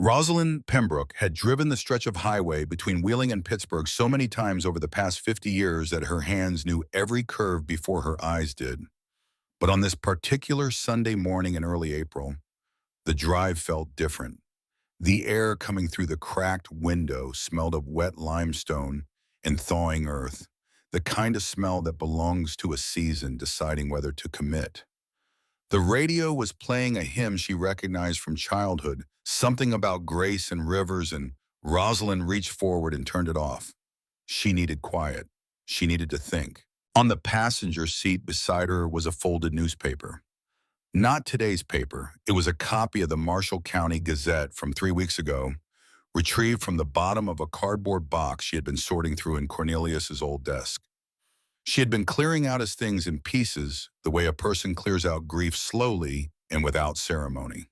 Rosalind Pembroke had driven the stretch of highway between Wheeling and Pittsburgh so many times over the past 50 years that her hands knew every curve before her eyes did. But on this particular Sunday morning in early April, the drive felt different. The air coming through the cracked window smelled of wet limestone and thawing earth, the kind of smell that belongs to a season deciding whether to commit. The radio was playing a hymn she recognized from childhood, something about grace and rivers, and Rosalind reached forward and turned it off. She needed quiet. She needed to think. On the passenger seat beside her was a folded newspaper. Not today's paper. It was a copy of the Marshall County Gazette from 3 weeks ago, retrieved from the bottom of a cardboard box she had been sorting through in Cornelius's old desk. She had been clearing out his things in pieces, the way a person clears out grief slowly and without ceremony.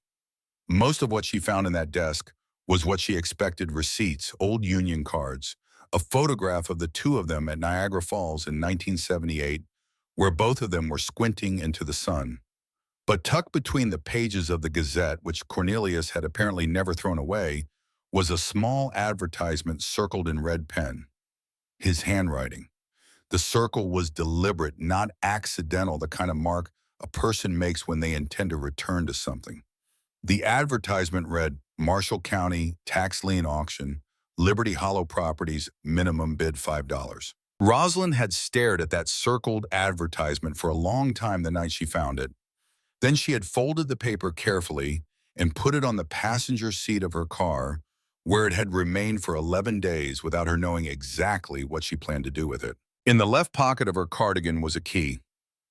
Most of what she found in that desk was what she expected: receipts, old union cards, a photograph of the two of them at Niagara Falls in 1978, where both of them were squinting into the sun. But tucked between the pages of the Gazette, which Cornelius had apparently never thrown away, was a small advertisement circled in red pen. His handwriting. The circle was deliberate, not accidental, the kind of mark a person makes when they intend to return to something. The advertisement read, Marshall County Tax Lien Auction, Liberty Hollow Properties, minimum bid $5. Rosalind had stared at that circled advertisement for a long time the night she found it. Then she had folded the paper carefully and put it on the passenger seat of her car, where it had remained for 11 days without her knowing exactly what she planned to do with it. In the left pocket of her cardigan was a key,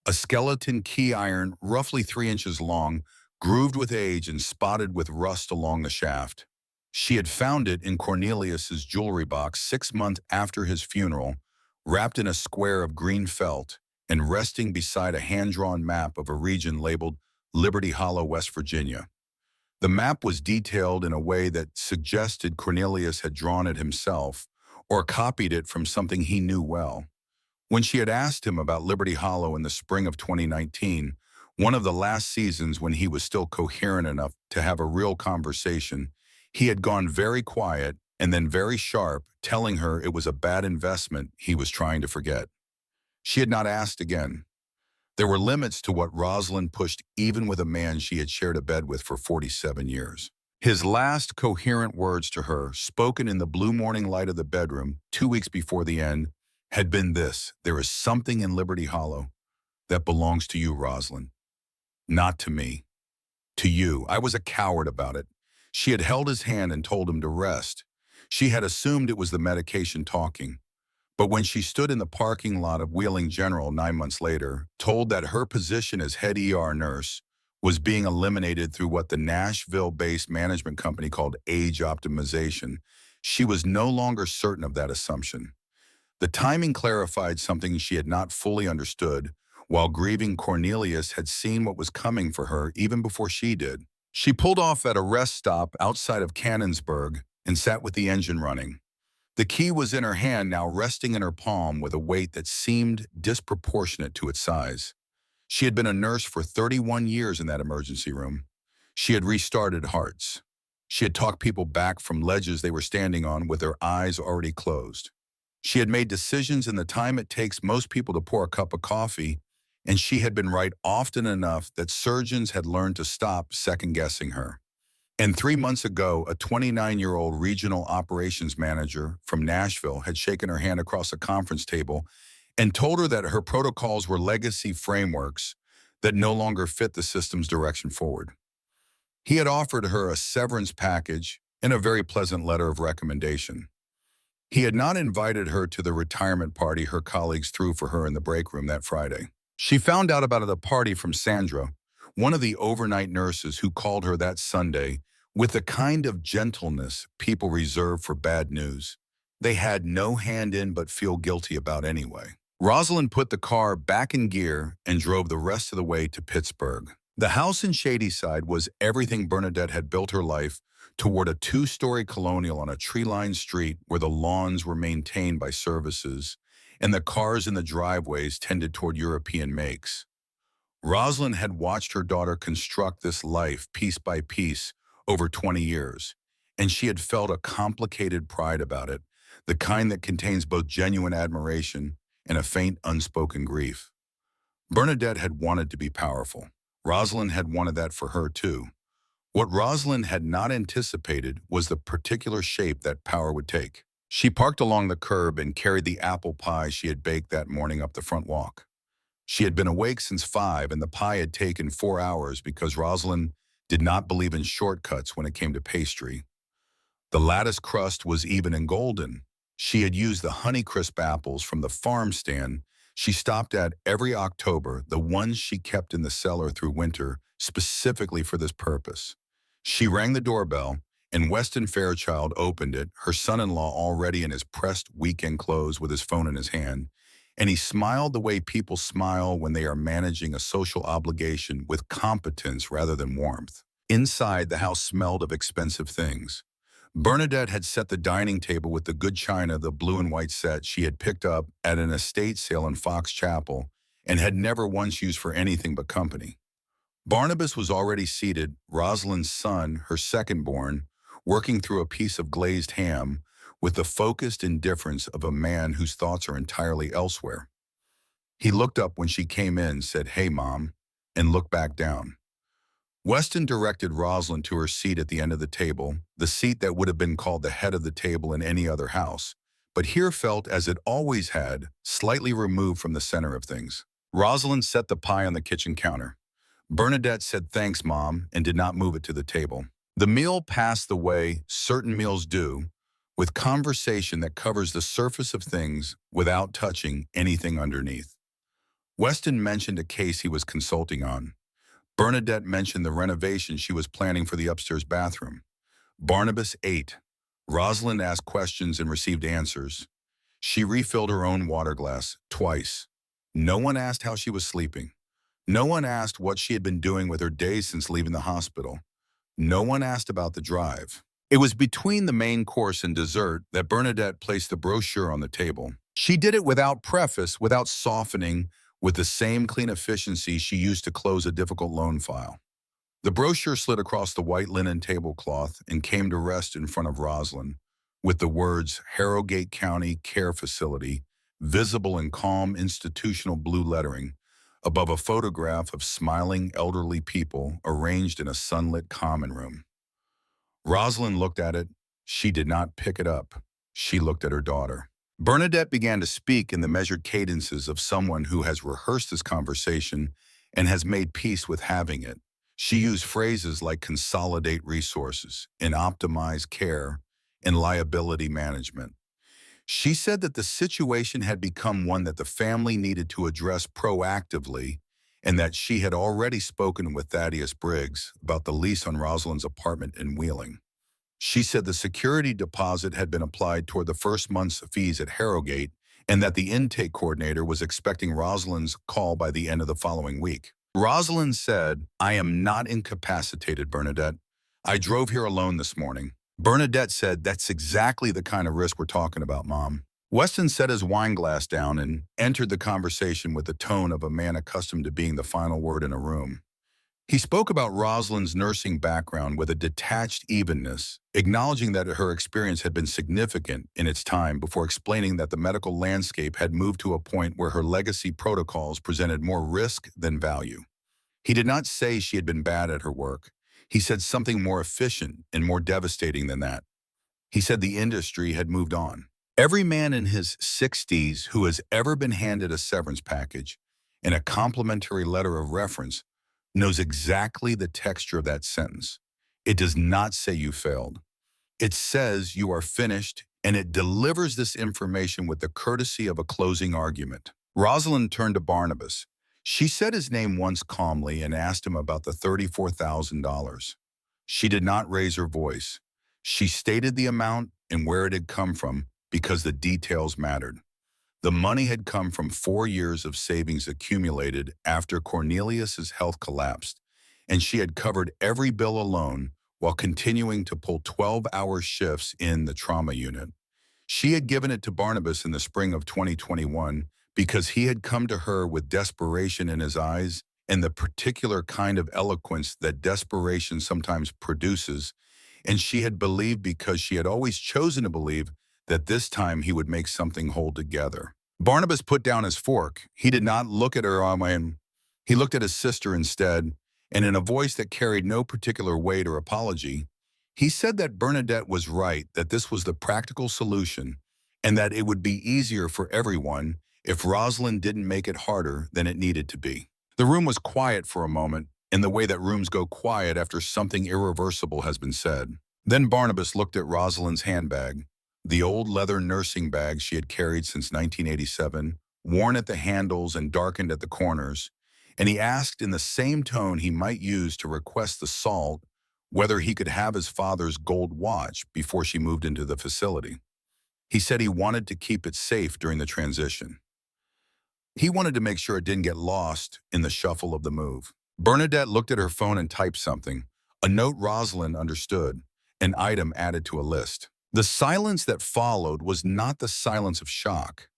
a skeleton key iron roughly 3 inches long, grooved with age and spotted with rust along the shaft. She had found it in Cornelius's jewelry box 6 months after his funeral, wrapped in a square of green felt and resting beside a hand-drawn map of a region labeled Liberty Hollow, West Virginia. The map was detailed in a way that suggested Cornelius had drawn it himself or copied it from something he knew well. When she had asked him about Liberty Hollow in the spring of 2019, one of the last seasons when he was still coherent enough to have a real conversation, he had gone very quiet and then very sharp, telling her it was a bad investment he was trying to forget. She had not asked again. There were limits to what Rosalind pushed even with a man she had shared a bed with for 47 years. His last coherent words to her, spoken in the blue morning light of the bedroom 2 weeks before the end, had been this: there is something in Liberty Hollow that belongs to you, Rosalind. Not to me. To you. I was a coward about it. She had held his hand and told him to rest. She had assumed it was the medication talking. But when she stood in the parking lot of Wheeling General 9 months later, told that her position as head ER nurse was being eliminated through what the Nashville-based management company called age optimization, she was no longer certain of that assumption. The timing clarified something she had not fully understood. While grieving, Cornelius had seen what was coming for her even before she did. She pulled off at a rest stop outside of Cannonsburg and sat with the engine running. The key was in her hand, now resting in her palm with a weight that seemed disproportionate to its size. She had been a nurse for 31 years in that emergency room. She had restarted hearts. She had talked people back from ledges they were standing on with their eyes already closed. She had made decisions in the time it takes most people to pour a cup of coffee, and she had been right often enough that surgeons had learned to stop second-guessing her. And 3 months ago, a 29-year-old regional operations manager from Nashville had shaken her hand across a conference table and told her that her protocols were legacy frameworks that no longer fit the system's direction forward. He had offered her a severance package and a very pleasant letter of recommendation. He had not invited her to the retirement party her colleagues threw for her in the break room that Friday. She found out about the party from Sandra, one of the overnight nurses who called her that Sunday with the kind of gentleness people reserve for bad news they had no hand in but feel guilty about anyway. Rosalind put the car back in gear and drove the rest of the way to Pittsburgh. The house in Shadyside was everything Bernadette had built her life toward: a 2-story colonial on a tree-lined street where the lawns were maintained by services and the cars in the driveways tended toward European makes. Rosalind had watched her daughter construct this life piece by piece over 20 years, and she had felt a complicated pride about it, the kind that contains both genuine admiration and a faint unspoken grief. Bernadette had wanted to be powerful. Rosalind had wanted that for her too. What Rosalind had not anticipated was the particular shape that power would take. She parked along the curb and carried the apple pie she had baked that morning up the front walk. She had been awake since 5, and the pie had taken 4 hours because Rosalind did not believe in shortcuts when it came to pastry. The lattice crust was even and golden. She had used the Honeycrisp apples from the farm stand she stopped at every October, the ones she kept in the cellar through winter, specifically for this purpose. She rang the doorbell, and Weston Fairchild opened it, her son-in-law already in his pressed weekend clothes with his phone in his hand, and he smiled the way people smile when they are managing a social obligation with competence rather than warmth. Inside, the house smelled of expensive things. Bernadette had set the dining table with the good china, the blue and white set she had picked up at an estate sale in Fox Chapel and had never once used for anything but company. Barnabas was already seated, Rosalind's son, her second-born, working through a piece of glazed ham with the focused indifference of a man whose thoughts are entirely elsewhere. He looked up when she came in, said, "Hey, Mom," and looked back down. Weston directed Rosalind to her seat at the end of the table, the seat that would have been called the head of the table in any other house, but here felt, as it always had, slightly removed from the center of things. Rosalind set the pie on the kitchen counter. Bernadette said, "Thanks, Mom," and did not move it to the table. The meal passed the way certain meals do, with conversation that covers the surface of things without touching anything underneath. Weston mentioned a case he was consulting on. Bernadette mentioned the renovation she was planning for the upstairs bathroom. Barnabas ate. Rosalind asked questions and received answers. She refilled her own water glass twice. No one asked how she was sleeping. No one asked what she had been doing with her days since leaving the hospital. No one asked about the drive. It was between the main course and dessert that Bernadette placed the brochure on the table. She did it without preface, without softening, with the same clean efficiency she used to close a difficult loan file. The brochure slid across the white linen tablecloth and came to rest in front of Rosalind, with the words Harrogate County Care Facility visible in calm institutional blue lettering above a photograph of smiling elderly people arranged in a sunlit common room. Rosalind looked at it. She did not pick it up. She looked at her daughter. Bernadette began to speak in the measured cadences of someone who has rehearsed this conversation and has made peace with having it. She used phrases like consolidate resources and optimize care and liability management. She said that the situation had become one that the family needed to address proactively and that she had already spoken with Thaddeus Briggs about the lease on Rosalind's apartment in Wheeling. She said the security deposit had been applied toward the first month's fees at Harrogate and that the intake coordinator was expecting Rosalind's call by the end of the following week. Rosalind said, "I am not incapacitated, Bernadette. I drove here alone this morning." Bernadette said, "That's exactly the kind of risk we're talking about, Mom." Weston set his wine glass down and entered the conversation with the tone of a man accustomed to being the final word in a room. He spoke about Rosalind's nursing background with a detached evenness, acknowledging that her experience had been significant in its time before explaining that the medical landscape had moved to a point where her legacy protocols presented more risk than value. He did not say she had been bad at her work. He said something more efficient and more devastating than that. He said the industry had moved on. Every man in his 60s who has ever been handed a severance package and a complimentary letter of reference knows exactly the texture of that sentence. It does not say you failed. It says you are finished, and it delivers this information with the courtesy of a closing argument. Rosalind turned to Barnabas. She said his name once calmly and asked him about the $34,000. She did not raise her voice. She stated the amount and where it had come from because the details mattered. The money had come from 4 years of savings accumulated after Cornelius's health collapsed, and she had covered every bill alone while continuing to pull 12-hour shifts in the trauma unit. She had given it to Barnabas in the spring of 2021 because he had come to her with desperation in his eyes and the particular kind of eloquence that desperation sometimes produces and she had believed because she had always chosen to believe that this time he would make something hold together. Barnabas put down his fork. He did not look at her and he looked at his sister instead, and in a voice that carried no particular weight or apology, he said that Bernadette was right, that this was the practical solution, and that it would be easier for everyone if Rosalind didn't make it harder than it needed to be. The room was quiet for a moment, in the way that rooms go quiet after something irreversible has been said. Then Barnabas looked at Rosalind's handbag, the old leather nursing bag she had carried since 1987, worn at the handles and darkened at the corners, and he asked in the same tone he might use to request the salt whether he could have his father's gold watch before she moved into the facility. He said he wanted to keep it safe during the transition. He wanted to make sure it didn't get lost in the shuffle of the move. Bernadette looked at her phone and typed something, a note Rosalind understood, an item added to a list. The silence that followed was not the silence of shock.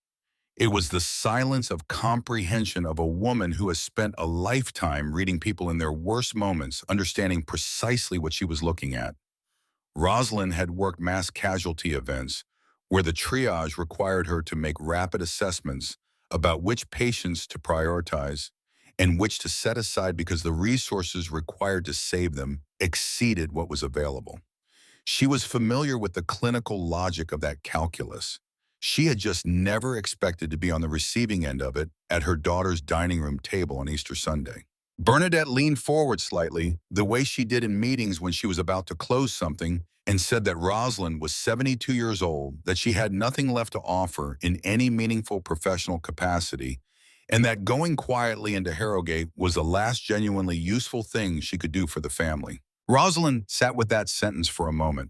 It was the silence of comprehension of a woman who has spent a lifetime reading people in their worst moments, understanding precisely what she was looking at. Rosalind had worked mass casualty events where the triage required her to make rapid assessments about which patients to prioritize and which to set aside because the resources required to save them exceeded what was available. She was familiar with the clinical logic of that calculus. She had just never expected to be on the receiving end of it at her daughter's dining room table on Easter Sunday. Bernadette leaned forward slightly, the way she did in meetings when she was about to close something, and said that Rosalind was 72 years old, that she had nothing left to offer in any meaningful professional capacity, and that going quietly into Harrogate was the last genuinely useful thing she could do for the family. Rosalind sat with that sentence for a moment.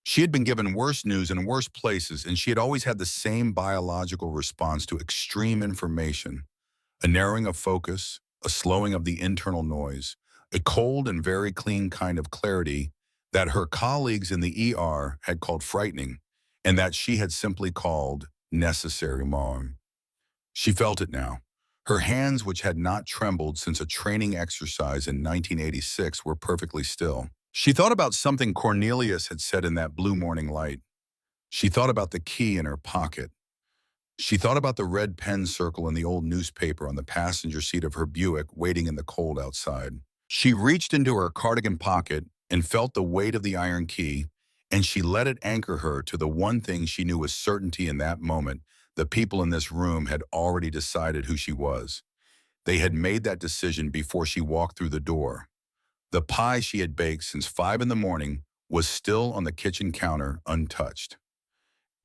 She had been given worse news in worse places, and she had always had the same biological response to extreme information: a narrowing of focus, a slowing of the internal noise, a cold and very clean kind of clarity that her colleagues in the ER had called frightening, and that she had simply called necessary mom. She felt it now. Her hands, which had not trembled since a training exercise in 1986, were perfectly still. She thought about something Cornelius had said in that blue morning light. She thought about the key in her pocket. She thought about the red pen circle in the old newspaper on the passenger seat of her Buick waiting in the cold outside. She reached into her cardigan pocket and felt the weight of the iron key, and she let it anchor her to the one thing she knew with certainty in that moment. The people in this room had already decided who she was. They had made that decision before she walked through the door. The pie she had baked since 5 in the morning was still on the kitchen counter, untouched.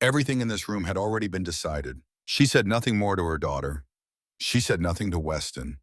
Everything in this room had already been decided. She said nothing more to her daughter. She said nothing to Weston.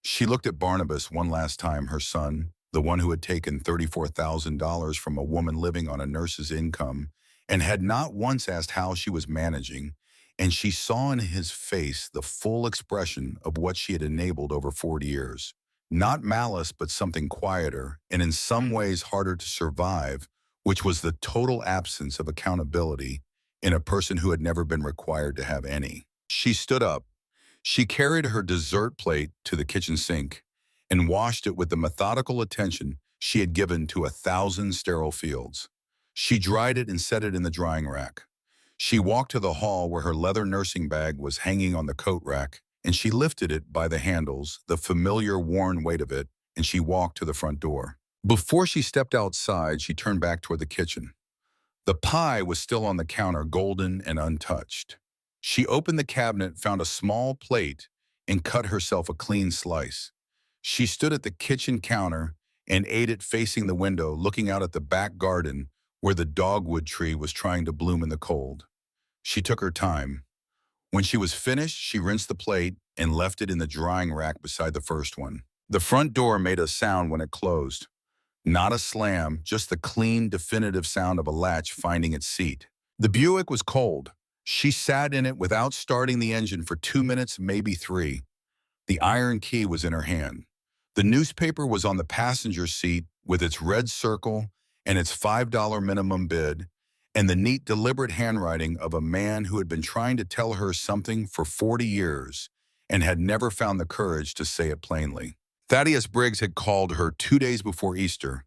She looked at Barnabas one last time, her son, the one who had taken $34,000 from a woman living on a nurse's income, and had not once asked how she was managing, and she saw in his face the full expression of what she had enabled over 40 years. Not malice, but something quieter, and in some ways harder to survive, which was the total absence of accountability in a person who had never been required to have any. She stood up. She carried her dessert plate to the kitchen sink and washed it with the methodical attention she had given to 1,000 sterile fields. She dried it and set it in the drying rack. She walked to the hall where her leather nursing bag was hanging on the coat rack, and she lifted it by the handles, the familiar worn weight of it, and she walked to the front door. Before she stepped outside, she turned back toward the kitchen. The pie was still on the counter, golden and untouched. She opened the cabinet, found a small plate, and cut herself a clean slice. She stood at the kitchen counter and ate it facing the window, looking out at the back garden where the dogwood tree was trying to bloom in the cold. She took her time. When she was finished, she rinsed the plate and left it in the drying rack beside the first one. The front door made a sound when it closed. Not a slam, just the clean, definitive sound of a latch finding its seat. The Buick was cold. She sat in it without starting the engine for 2 minutes, maybe 3. The iron key was in her hand. The newspaper was on the passenger seat with its red circle and its $5 minimum bid, and the neat, deliberate handwriting of a man who had been trying to tell her something for 40 years and had never found the courage to say it plainly. Thaddeus Briggs had called her 2 days before Easter.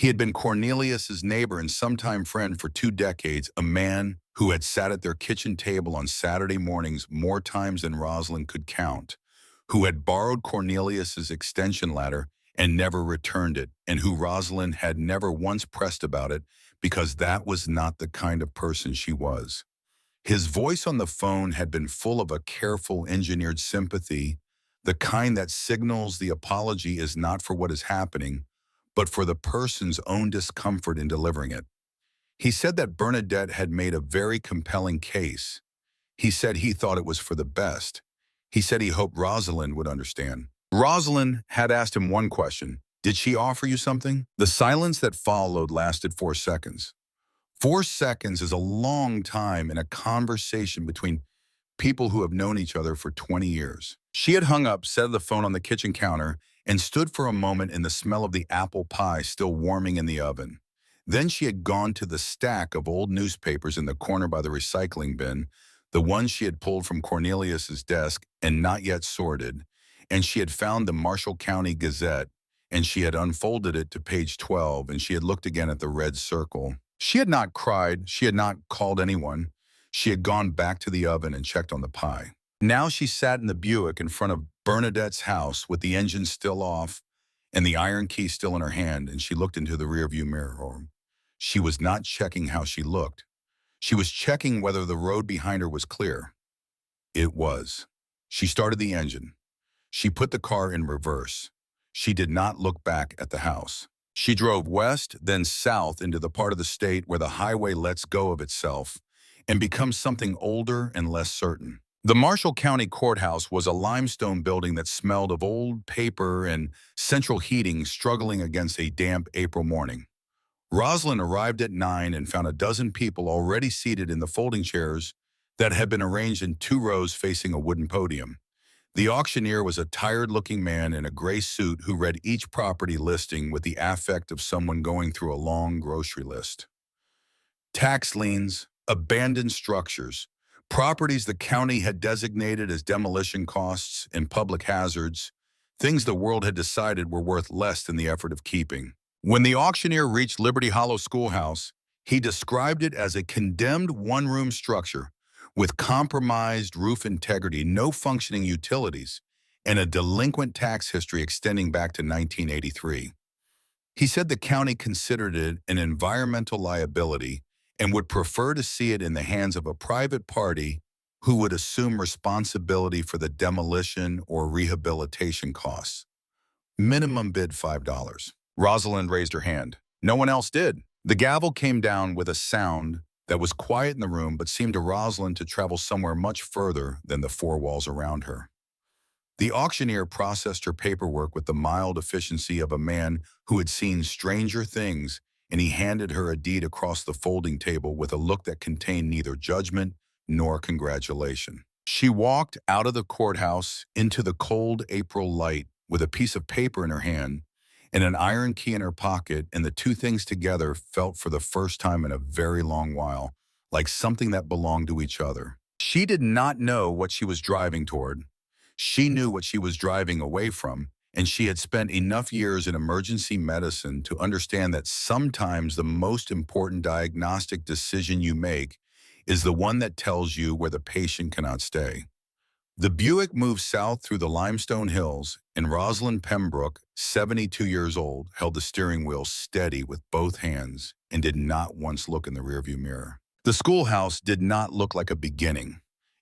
He had been Cornelius's neighbor and sometime friend for 2 decades, a man who had sat at their kitchen table on Saturday mornings more times than Rosalind could count, who had borrowed Cornelius's extension ladder and never returned it, and who Rosalind had never once pressed about it because that was not the kind of person she was. His voice on the phone had been full of a careful, engineered sympathy, the kind that signals the apology is not for what is happening, but for the person's own discomfort in delivering it. He said that Bernadette had made a very compelling case. He said he thought it was for the best. He said he hoped Rosalind would understand. Rosalind had asked him one question. Did she offer you something? The silence that followed lasted 4 seconds. 4 seconds is a long time in a conversation between people who have known each other for 20 years. She had hung up, set the phone on the kitchen counter, and stood for a moment in the smell of the apple pie still warming in the oven. Then she had gone to the stack of old newspapers in the corner by the recycling bin, the ones she had pulled from Cornelius's desk and not yet sorted, and she had found the Marshall County Gazette, and she had unfolded it to page 12, and she had looked again at the red circle. She had not cried, she had not called anyone. She had gone back to the oven and checked on the pie. Now she sat in the Buick in front of Bernadette's house with the engine still off and the iron key still in her hand, and she looked into the rearview mirror. She was not checking how she looked. She was checking whether the road behind her was clear. It was. She started the engine. She put the car in reverse. She did not look back at the house. She drove west, then south into the part of the state where the highway lets go of itself and becomes something older and less certain. The Marshall County Courthouse was a limestone building that smelled of old paper and central heating struggling against a damp April morning. Rosalind arrived at 9 and found a dozen people already seated in the folding chairs that had been arranged in 2 rows facing a wooden podium. The auctioneer was a tired-looking man in a gray suit who read each property listing with the affect of someone going through a long grocery list. Tax liens, abandoned structures, properties the county had designated as demolition costs and public hazards, things the world had decided were worth less than the effort of keeping. When the auctioneer reached Liberty Hollow Schoolhouse, he described it as a condemned one-room structure with compromised roof integrity, no functioning utilities, and a delinquent tax history extending back to 1983. He said the county considered it an environmental liability and would prefer to see it in the hands of a private party who would assume responsibility for the demolition or rehabilitation costs. Minimum bid $5. Rosalind raised her hand. No one else did. The gavel came down with a sound that was quiet in the room but seemed to Rosalind to travel somewhere much further than the 4 walls around her. The auctioneer processed her paperwork with the mild efficiency of a man who had seen stranger things, and he handed her a deed across the folding table with a look that contained neither judgment nor congratulation. She walked out of the courthouse into the cold April light with a piece of paper in her hand and an iron key in her pocket, and the two things together felt for the first time in a very long while like something that belonged to each other. She did not know what she was driving toward. She knew what she was driving away from, and she had spent enough years in emergency medicine to understand that sometimes the most important diagnostic decision you make is the one that tells you where the patient cannot stay. The Buick moved south through the limestone hills, and Rosalind Pembroke, 72 years old, held the steering wheel steady with both hands and did not once look in the rearview mirror. The schoolhouse did not look like a beginning.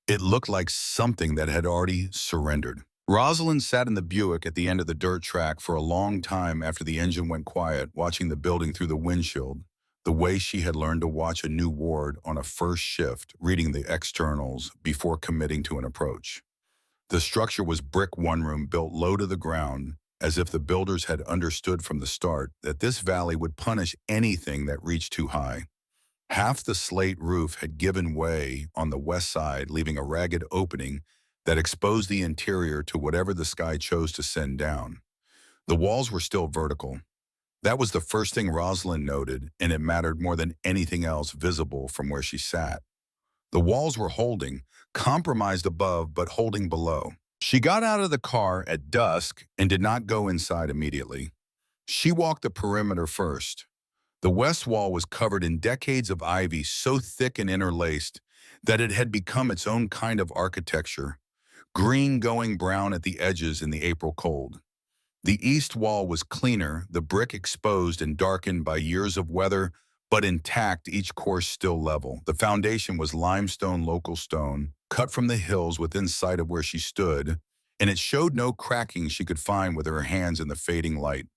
It looked like something that had already surrendered. Rosalind sat in the Buick at the end of the dirt track for a long time after the engine went quiet, watching the building through the windshield, the way she had learned to watch a new ward on a first shift, reading the externals before committing to an approach. The structure was brick one-room built low to the ground, as if the builders had understood from the start that this valley would punish anything that reached too high. Half the slate roof had given way on the west side, leaving a ragged opening that exposed the interior to whatever the sky chose to send down. The walls were still vertical. That was the first thing Rosalind noted, and it mattered more than anything else visible from where she sat. The walls were holding, compromised above but holding below. She got out of the car at dusk and did not go inside immediately. She walked the perimeter first. The west wall was covered in decades of ivy so thick and interlaced that it had become its own kind of architecture, green going brown at the edges in the April cold. The east wall was cleaner, the brick exposed and darkened by years of weather, but intact, each course still level. The foundation was limestone local stone, cut from the hills within sight of where she stood, and it showed no cracking she could find with her hands in the fading light.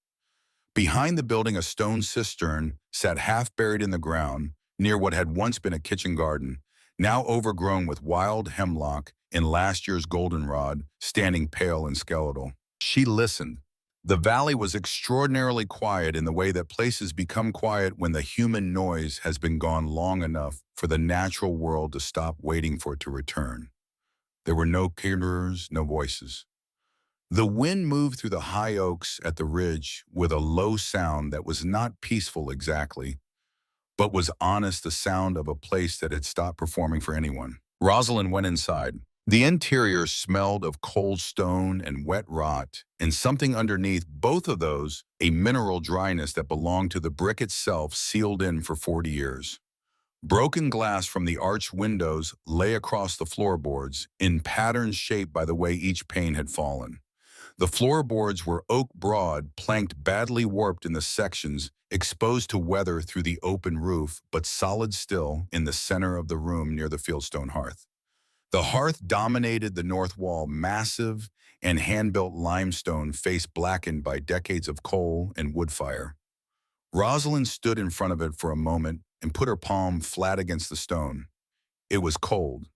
Behind the building, a stone cistern sat half buried in the ground, near what had once been a kitchen garden, now overgrown with wild hemlock and last year's goldenrod, standing pale and skeletal. She listened. The valley was extraordinarily quiet in the way that places become quiet when the human noise has been gone long enough for the natural world to stop waiting for it to return. There were no caterers, no voices. The wind moved through the high oaks at the ridge with a low sound that was not peaceful exactly, but was honest, the sound of a place that had stopped performing for anyone. Rosalind went inside. The interior smelled of cold stone and wet rot, and something underneath both of those, a mineral dryness that belonged to the brick itself, sealed in for 40 years. Broken glass from the arched windows lay across the floorboards in patterns shaped by the way each pane had fallen. The floorboards were oak broad, planked badly warped in the sections, exposed to weather through the open roof, but solid still in the center of the room near the fieldstone hearth. The hearth dominated the north wall, massive and hand-built limestone face blackened by decades of coal and wood fire. Rosalind stood in front of it for a moment and put her palm flat against the stone. It was cold,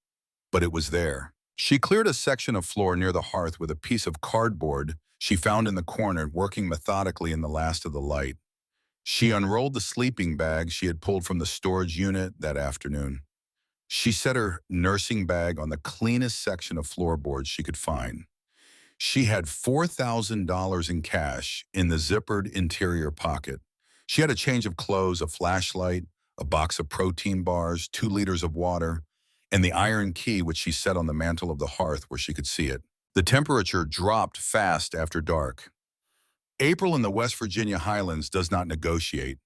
but it was there. She cleared a section of floor near the hearth with a piece of cardboard she found in the corner, working methodically in the last of the light. She unrolled the sleeping bag she had pulled from the storage unit that afternoon. She set her nursing bag on the cleanest section of floorboards she could find. She had $4,000 in cash in the zippered interior pocket. She had a change of clothes, a flashlight, a box of protein bars, 2 liters of water, and the iron key which she set on the mantel of the hearth where she could see it. The temperature dropped fast after dark. April in the West Virginia highlands does not negotiate.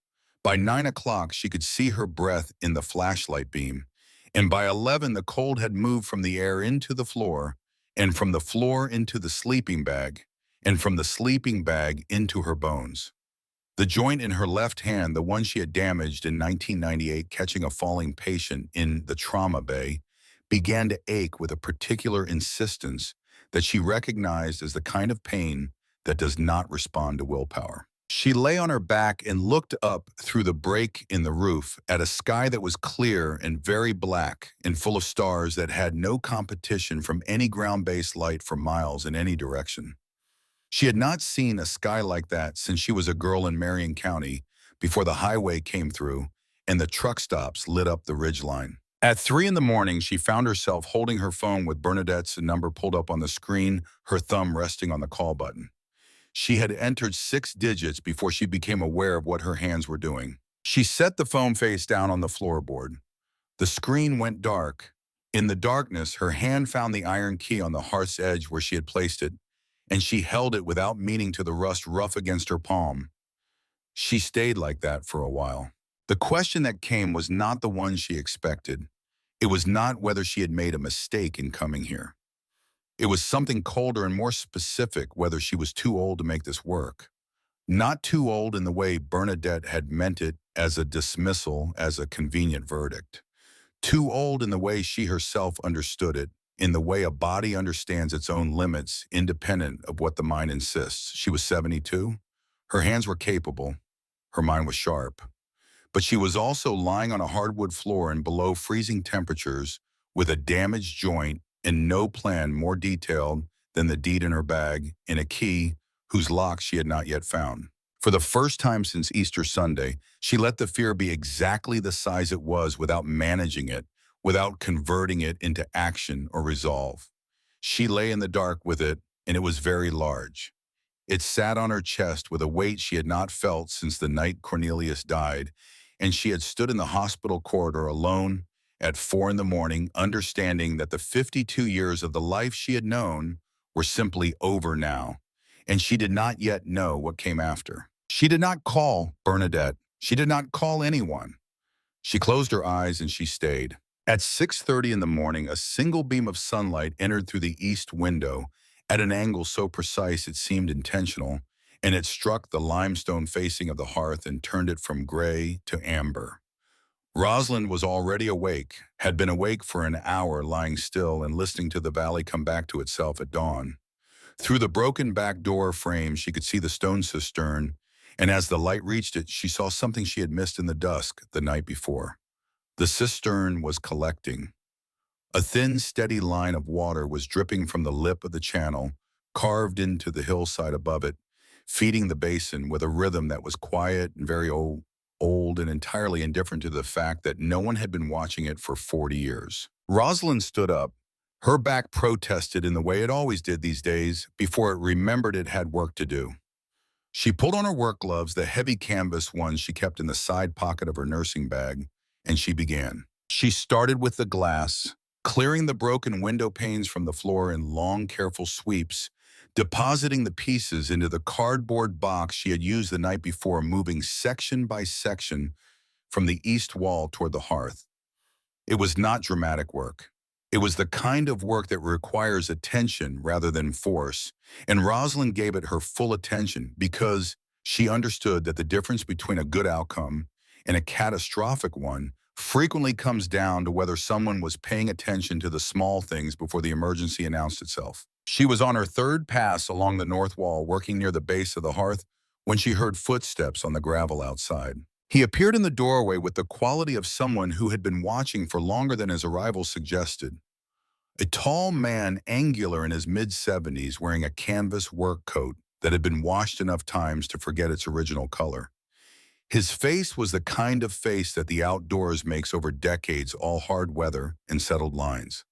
By 9 o'clock, she could see her breath in the flashlight beam, and by 11, the cold had moved from the air into the floor, and from the floor into the sleeping bag, and from the sleeping bag into her bones. The joint in her left hand, the one she had damaged in 1998 catching a falling patient in the trauma bay, began to ache with a particular insistence that she recognized as the kind of pain that does not respond to willpower. She lay on her back and looked up through the break in the roof at a sky that was clear and very black and full of stars that had no competition from any ground-based light for miles in any direction. She had not seen a sky like that since she was a girl in Marion County, before the highway came through and the truck stops lit up the ridgeline. At 3 in the morning, she found herself holding her phone with Bernadette's number pulled up on the screen, her thumb resting on the call button. She had entered 6 digits before she became aware of what her hands were doing. She set the phone face down on the floorboard. The screen went dark. In the darkness, her hand found the iron key on the hearth's edge where she had placed it, and she held it without meaning to the rust rough against her palm. She stayed like that for a while. The question that came was not the one she expected. It was not whether she had made a mistake in coming here. It was something colder and more specific, whether she was too old to make this work. Not too old in the way Bernadette had meant it as a dismissal, as a convenient verdict. Too old in the way she herself understood it, in the way a body understands its own limits, independent of what the mind insists. She was 72. Her hands were capable. Her mind was sharp. But she was also lying on a hardwood floor in below freezing temperatures with a damaged joint and no plan more detailed than the deed in her bag and a key whose lock she had not yet found. For the first time since Easter Sunday, she let the fear be exactly the size it was without managing it, without converting it into action or resolve. She lay in the dark with it, and it was very large. It sat on her chest with a weight she had not felt since the night Cornelius died, and she had stood in the hospital corridor alone at 4 in the morning, understanding that the 52 years of the life she had known were simply over now, and she did not yet know what came after. She did not call Bernadette. She did not call anyone. She closed her eyes and she stayed. At 6:30 in the morning, a single beam of sunlight entered through the east window at an angle so precise it seemed intentional, and it struck the limestone facing of the hearth and turned it from gray to amber. Rosalind was already awake, had been awake for an hour lying still and listening to the valley come back to itself at dawn. Through the broken back door frame, she could see the stone cistern, and as the light reached it, she saw something she had missed in the dusk the night before. The cistern was collecting. A thin, steady line of water was dripping from the lip of the channel, carved into the hillside above it, feeding the basin with a rhythm that was quiet and very old and entirely indifferent to the fact that no one had been watching it for 40 years. Rosalind stood up. Her back protested in the way it always did these days before it remembered it had work to do. She pulled on her work gloves, the heavy canvas ones she kept in the side pocket of her nursing bag, and she began. She started with the glass, clearing the broken window panes from the floor in long, careful sweeps, depositing the pieces into the cardboard box she had used the night before, moving section by section from the east wall toward the hearth. It was not dramatic work. It was the kind of work that requires attention rather than force, and Rosalind gave it her full attention because she understood that the difference between a good outcome and a catastrophic one frequently comes down to whether someone was paying attention to the small things before the emergency announced itself. She was on her third pass along the north wall, working near the base of the hearth, when she heard footsteps on the gravel outside. He appeared in the doorway with the quality of someone who had been watching for longer than his arrival suggested. A tall man, angular in his mid-70s, wearing a canvas work coat that had been washed enough times to forget its original color. His face was the kind of face that the outdoors makes over decades, all hard weather and settled lines.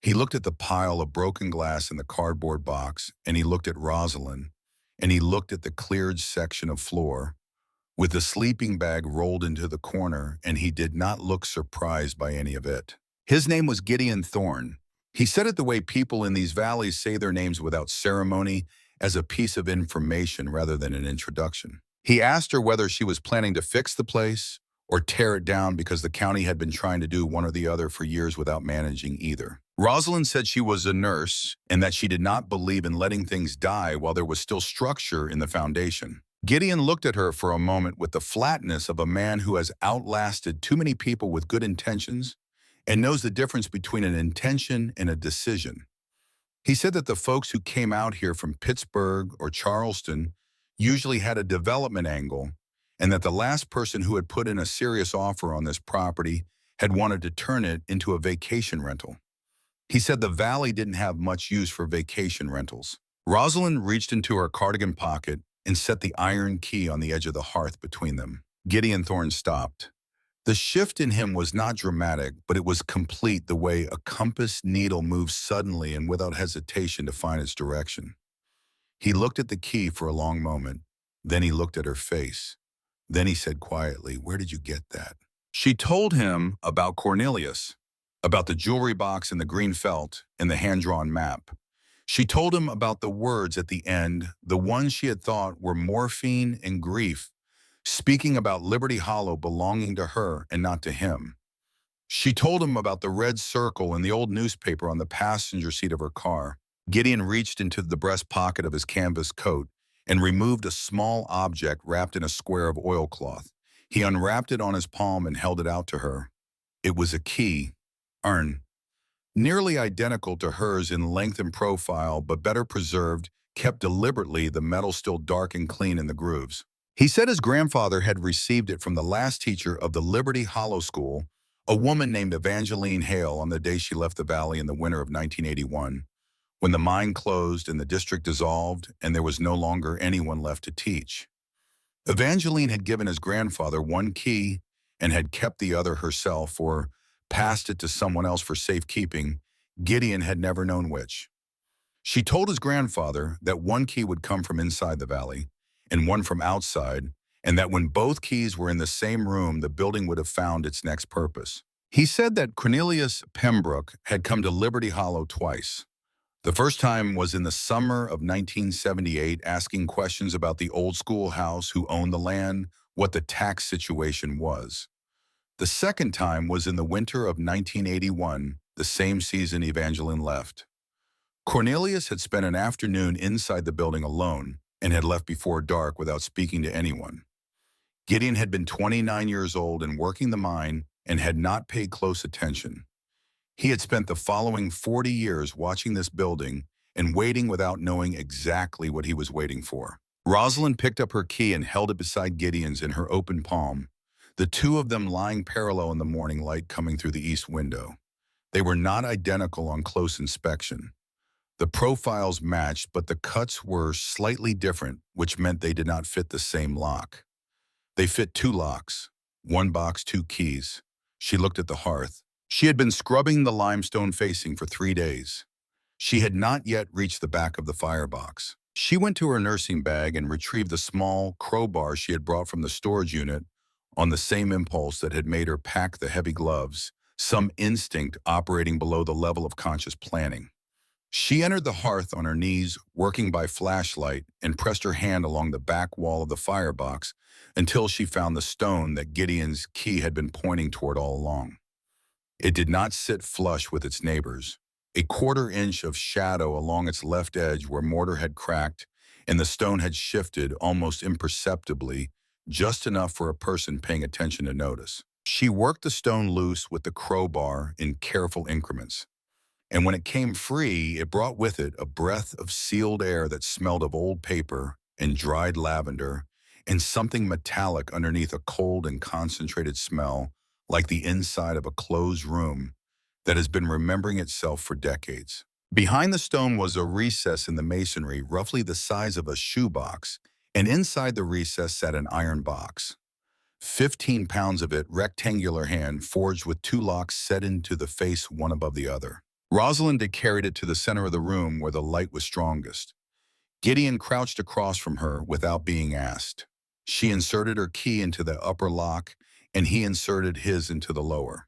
He looked at the pile of broken glass in the cardboard box, and he looked at Rosalind, and he looked at the cleared section of floor, with the sleeping bag rolled into the corner, and he did not look surprised by any of it. His name was Gideon Thorne. He said it the way people in these valleys say their names without ceremony, as a piece of information rather than an introduction. He asked her whether she was planning to fix the place or tear it down because the county had been trying to do one or the other for years without managing either. Rosalind said she was a nurse and that she did not believe in letting things die while there was still structure in the foundation. Gideon looked at her for a moment with the flatness of a man who has outlasted too many people with good intentions and knows the difference between an intention and a decision. He said that the folks who came out here from Pittsburgh or Charleston usually had a development angle, and that the last person who had put in a serious offer on this property had wanted to turn it into a vacation rental. He said the valley didn't have much use for vacation rentals. Rosalind reached into her cardigan pocket and set the iron key on the edge of the hearth between them. Gideon Thorne stopped. The shift in him was not dramatic, but it was complete, the way a compass needle moves suddenly and without hesitation to find its direction. He looked at the key for a long moment. Then he looked at her face. Then he said quietly, "Where did you get that?" She told him about Cornelius, about the jewelry box and the green felt and the hand-drawn map. She told him about the words at the end, the ones she had thought were morphine and grief, speaking about Liberty Hollow belonging to her and not to him. She told him about the red circle in the old newspaper on the passenger seat of her car. Gideon reached into the breast pocket of his canvas coat and removed a small object wrapped in a square of oilcloth. He unwrapped it on his palm and held it out to her. It was a key, urn, nearly identical to hers in length and profile, but better preserved, kept deliberately, the metal still dark and clean in the grooves. He said his grandfather had received it from the last teacher of the Liberty Hollow School, a woman named Evangeline Hale, on the day she left the valley in the winter of 1981, when the mine closed and the district dissolved and there was no longer anyone left to teach. Evangeline had given his grandfather one key and had kept the other herself, or passed it to someone else for safekeeping. Gideon had never known which. She told his grandfather that one key would come from inside the valley and one from outside, and that when both keys were in the same room, the building would have found its next purpose. He said that Cornelius Pembroke had come to Liberty Hollow twice. The first time was in the summer of 1978, asking questions about the old schoolhouse, who owned the land, what the tax situation was. The second time was in the winter of 1981, the same season Evangeline left. Cornelius had spent an afternoon inside the building alone and had left before dark without speaking to anyone. Gideon had been 29 years old and working the mine and had not paid close attention. He had spent the following 40 years watching this building and waiting without knowing exactly what he was waiting for. Rosalind picked up her key and held it beside Gideon's in her open palm, the two of them lying parallel in the morning light coming through the east window. They were not identical on close inspection. The profiles matched, but the cuts were slightly different, which meant they did not fit the same lock. They fit two locks, one box, two keys. She looked at the hearth. She had been scrubbing the limestone facing for 3 days. She had not yet reached the back of the firebox. She went to her nursing bag and retrieved the small crowbar she had brought from the storage unit on the same impulse that had made her pack the heavy gloves, some instinct operating below the level of conscious planning. She entered the hearth on her knees, working by flashlight, and pressed her hand along the back wall of the firebox until she found the stone that Gideon's key had been pointing toward all along. It did not sit flush with its neighbors. A quarter-inch of shadow along its left edge where mortar had cracked and the stone had shifted almost imperceptibly, just enough for a person paying attention to notice. She worked the stone loose with the crowbar in careful increments. And when it came free, it brought with it a breath of sealed air that smelled of old paper and dried lavender and something metallic underneath, a cold and concentrated smell like the inside of a closed room that has been remembering itself for decades. Behind the stone was a recess in the masonry, roughly the size of a shoebox, and inside the recess sat an iron box. 15 pounds of it, rectangular hand, forged with two locks set into the face one above the other. Rosalind had carried it to the center of the room where the light was strongest. Gideon crouched across from her without being asked. She inserted her key into the upper lock, and he inserted his into the lower.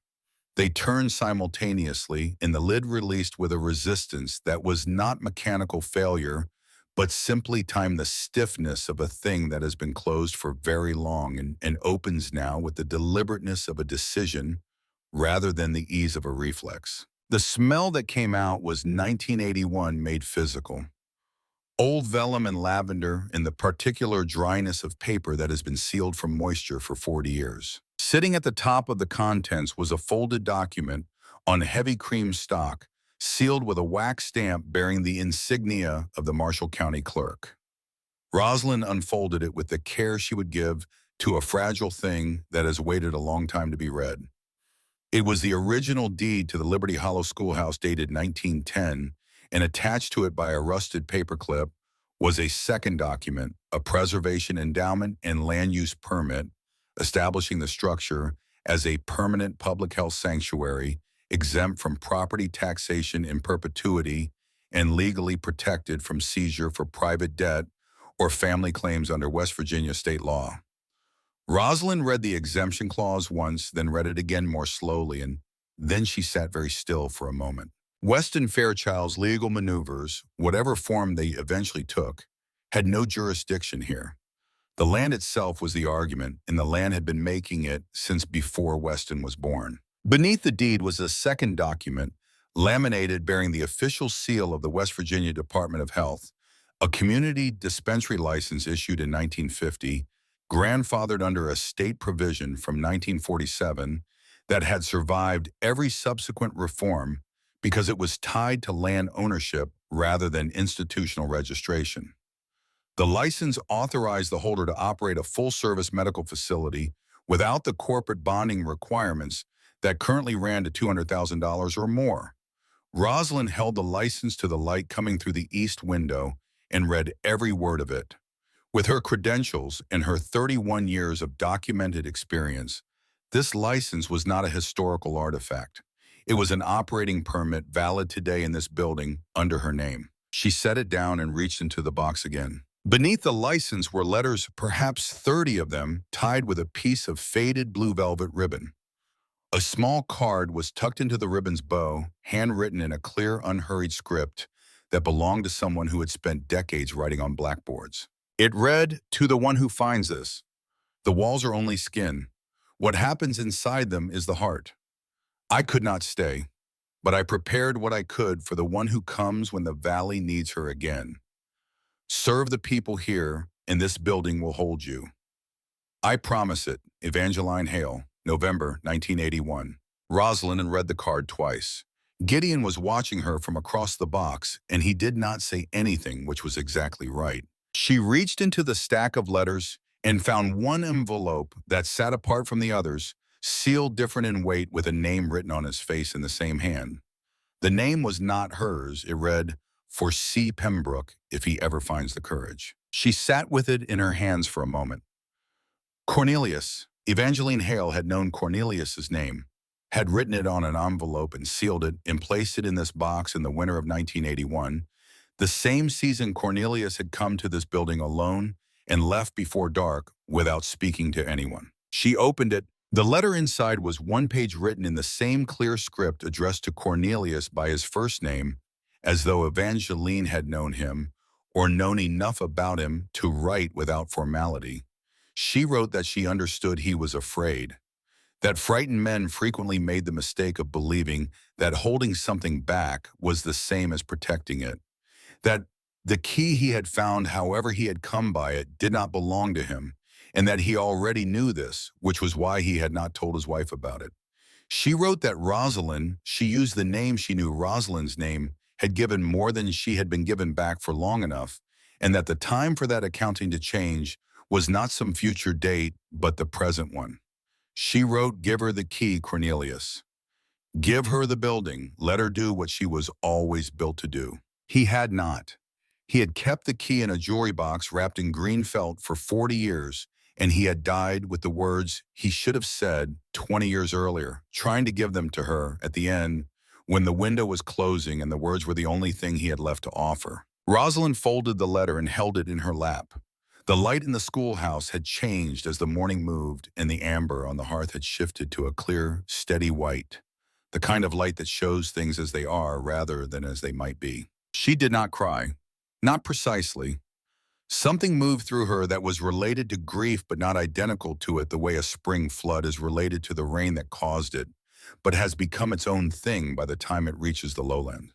They turned simultaneously, and the lid released with a resistance that was not mechanical failure, but simply timed the stiffness of a thing that has been closed for very long and opens now with the deliberateness of a decision rather than the ease of a reflex. The smell that came out was 1981 made physical. Old vellum and lavender and the particular dryness of paper that has been sealed from moisture for 40 years. Sitting at the top of the contents was a folded document on heavy cream stock, sealed with a wax stamp bearing the insignia of the Marshall County clerk. Rosalind unfolded it with the care she would give to a fragile thing that has waited a long time to be read. It was the original deed to the Liberty Hollow Schoolhouse dated 1910, and attached to it by a rusted paperclip was a second document, a preservation endowment and land use permit, establishing the structure as a permanent public health sanctuary, exempt from property taxation in perpetuity and legally protected from seizure for private debt or family claims under West Virginia state law. Rosalind read the exemption clause once, then read it again more slowly, and then she sat very still for a moment. Weston Fairchild's legal maneuvers, whatever form they eventually took, had no jurisdiction here. The land itself was the argument, and the land had been making it since before Weston was born. Beneath the deed was a second document, laminated bearing the official seal of the West Virginia Department of Health, a community dispensary license issued in 1950, grandfathered under a state provision from 1947 that had survived every subsequent reform because it was tied to land ownership rather than institutional registration. The license authorized the holder to operate a full-service medical facility without the corporate bonding requirements that currently ran to $200,000 or more. Rosalind held the license to the light coming through the east window and read every word of it. With her credentials and her 31 years of documented experience, this license was not a historical artifact. It was an operating permit valid today in this building under her name. She set it down and reached into the box again. Beneath the license were letters, perhaps 30 of them, tied with a piece of faded blue velvet ribbon. A small card was tucked into the ribbon's bow, handwritten in a clear, unhurried script that belonged to someone who had spent decades writing on blackboards. It read, "To the one who finds this, the walls are only skin. What happens inside them is the heart. I could not stay, but I prepared what I could for the one who comes when the valley needs her again. Serve the people here, and this building will hold you. I promise it." Evangeline Hale, November 1981. Rosalind read the card twice. Gideon was watching her from across the box, and he did not say anything, which was exactly right. She reached into the stack of letters and found one envelope that sat apart from the others, sealed different in weight with a name written on his face in the same hand. The name was not hers. It read, "For C. Pembroke, if he ever finds the courage." She sat with it in her hands for a moment. Cornelius. Evangeline Hale had known Cornelius's name, had written it on an envelope and sealed it and placed it in this box in the winter of 1981, the same season Cornelius had come to this building alone and left before dark without speaking to anyone. She opened it. The letter inside was one page written in the same clear script addressed to Cornelius by his first name, as though Evangeline had known him or known enough about him to write without formality. She wrote that she understood he was afraid, that frightened men frequently made the mistake of believing that holding something back was the same as protecting it, that the key he had found, however he had come by it, did not belong to him, and that he already knew this, which was why he had not told his wife about it. She wrote that Rosalind, she used the name she knew Rosalind's name, had given more than she had been given back for long enough, and that the time for that accounting to change was not some future date, but the present one. She wrote, "Give her the key, Cornelius. Give her the building. Let her do what she was always built to do." He had not. He had kept the key in a jewelry box wrapped in green felt for 40 years, and he had died with the words he should have said 20 years earlier, trying to give them to her at the end when the window was closing and the words were the only thing he had left to offer. Rosalind folded the letter and held it in her lap. The light in the schoolhouse had changed as the morning moved, and the amber on the hearth had shifted to a clear, steady white, the kind of light that shows things as they are rather than as they might be. She did not cry. Not precisely. Something moved through her that was related to grief but not identical to it the way a spring flood is related to the rain that caused it, but has become its own thing by the time it reaches the lowland.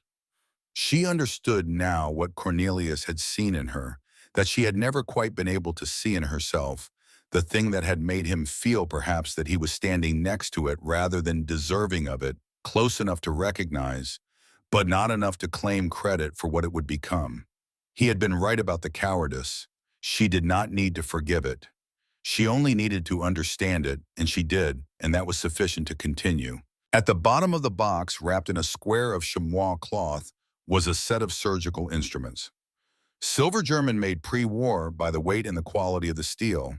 She understood now what Cornelius had seen in her, that she had never quite been able to see in herself, the thing that had made him feel perhaps that he was standing next to it rather than deserving of it, close enough to recognize, but not enough to claim credit for what it would become. He had been right about the cowardice. She did not need to forgive it. She only needed to understand it, and she did, and that was sufficient to continue. At the bottom of the box, wrapped in a square of chamois cloth, was a set of surgical instruments. Silver German-made pre-war by the weight and the quality of the steel.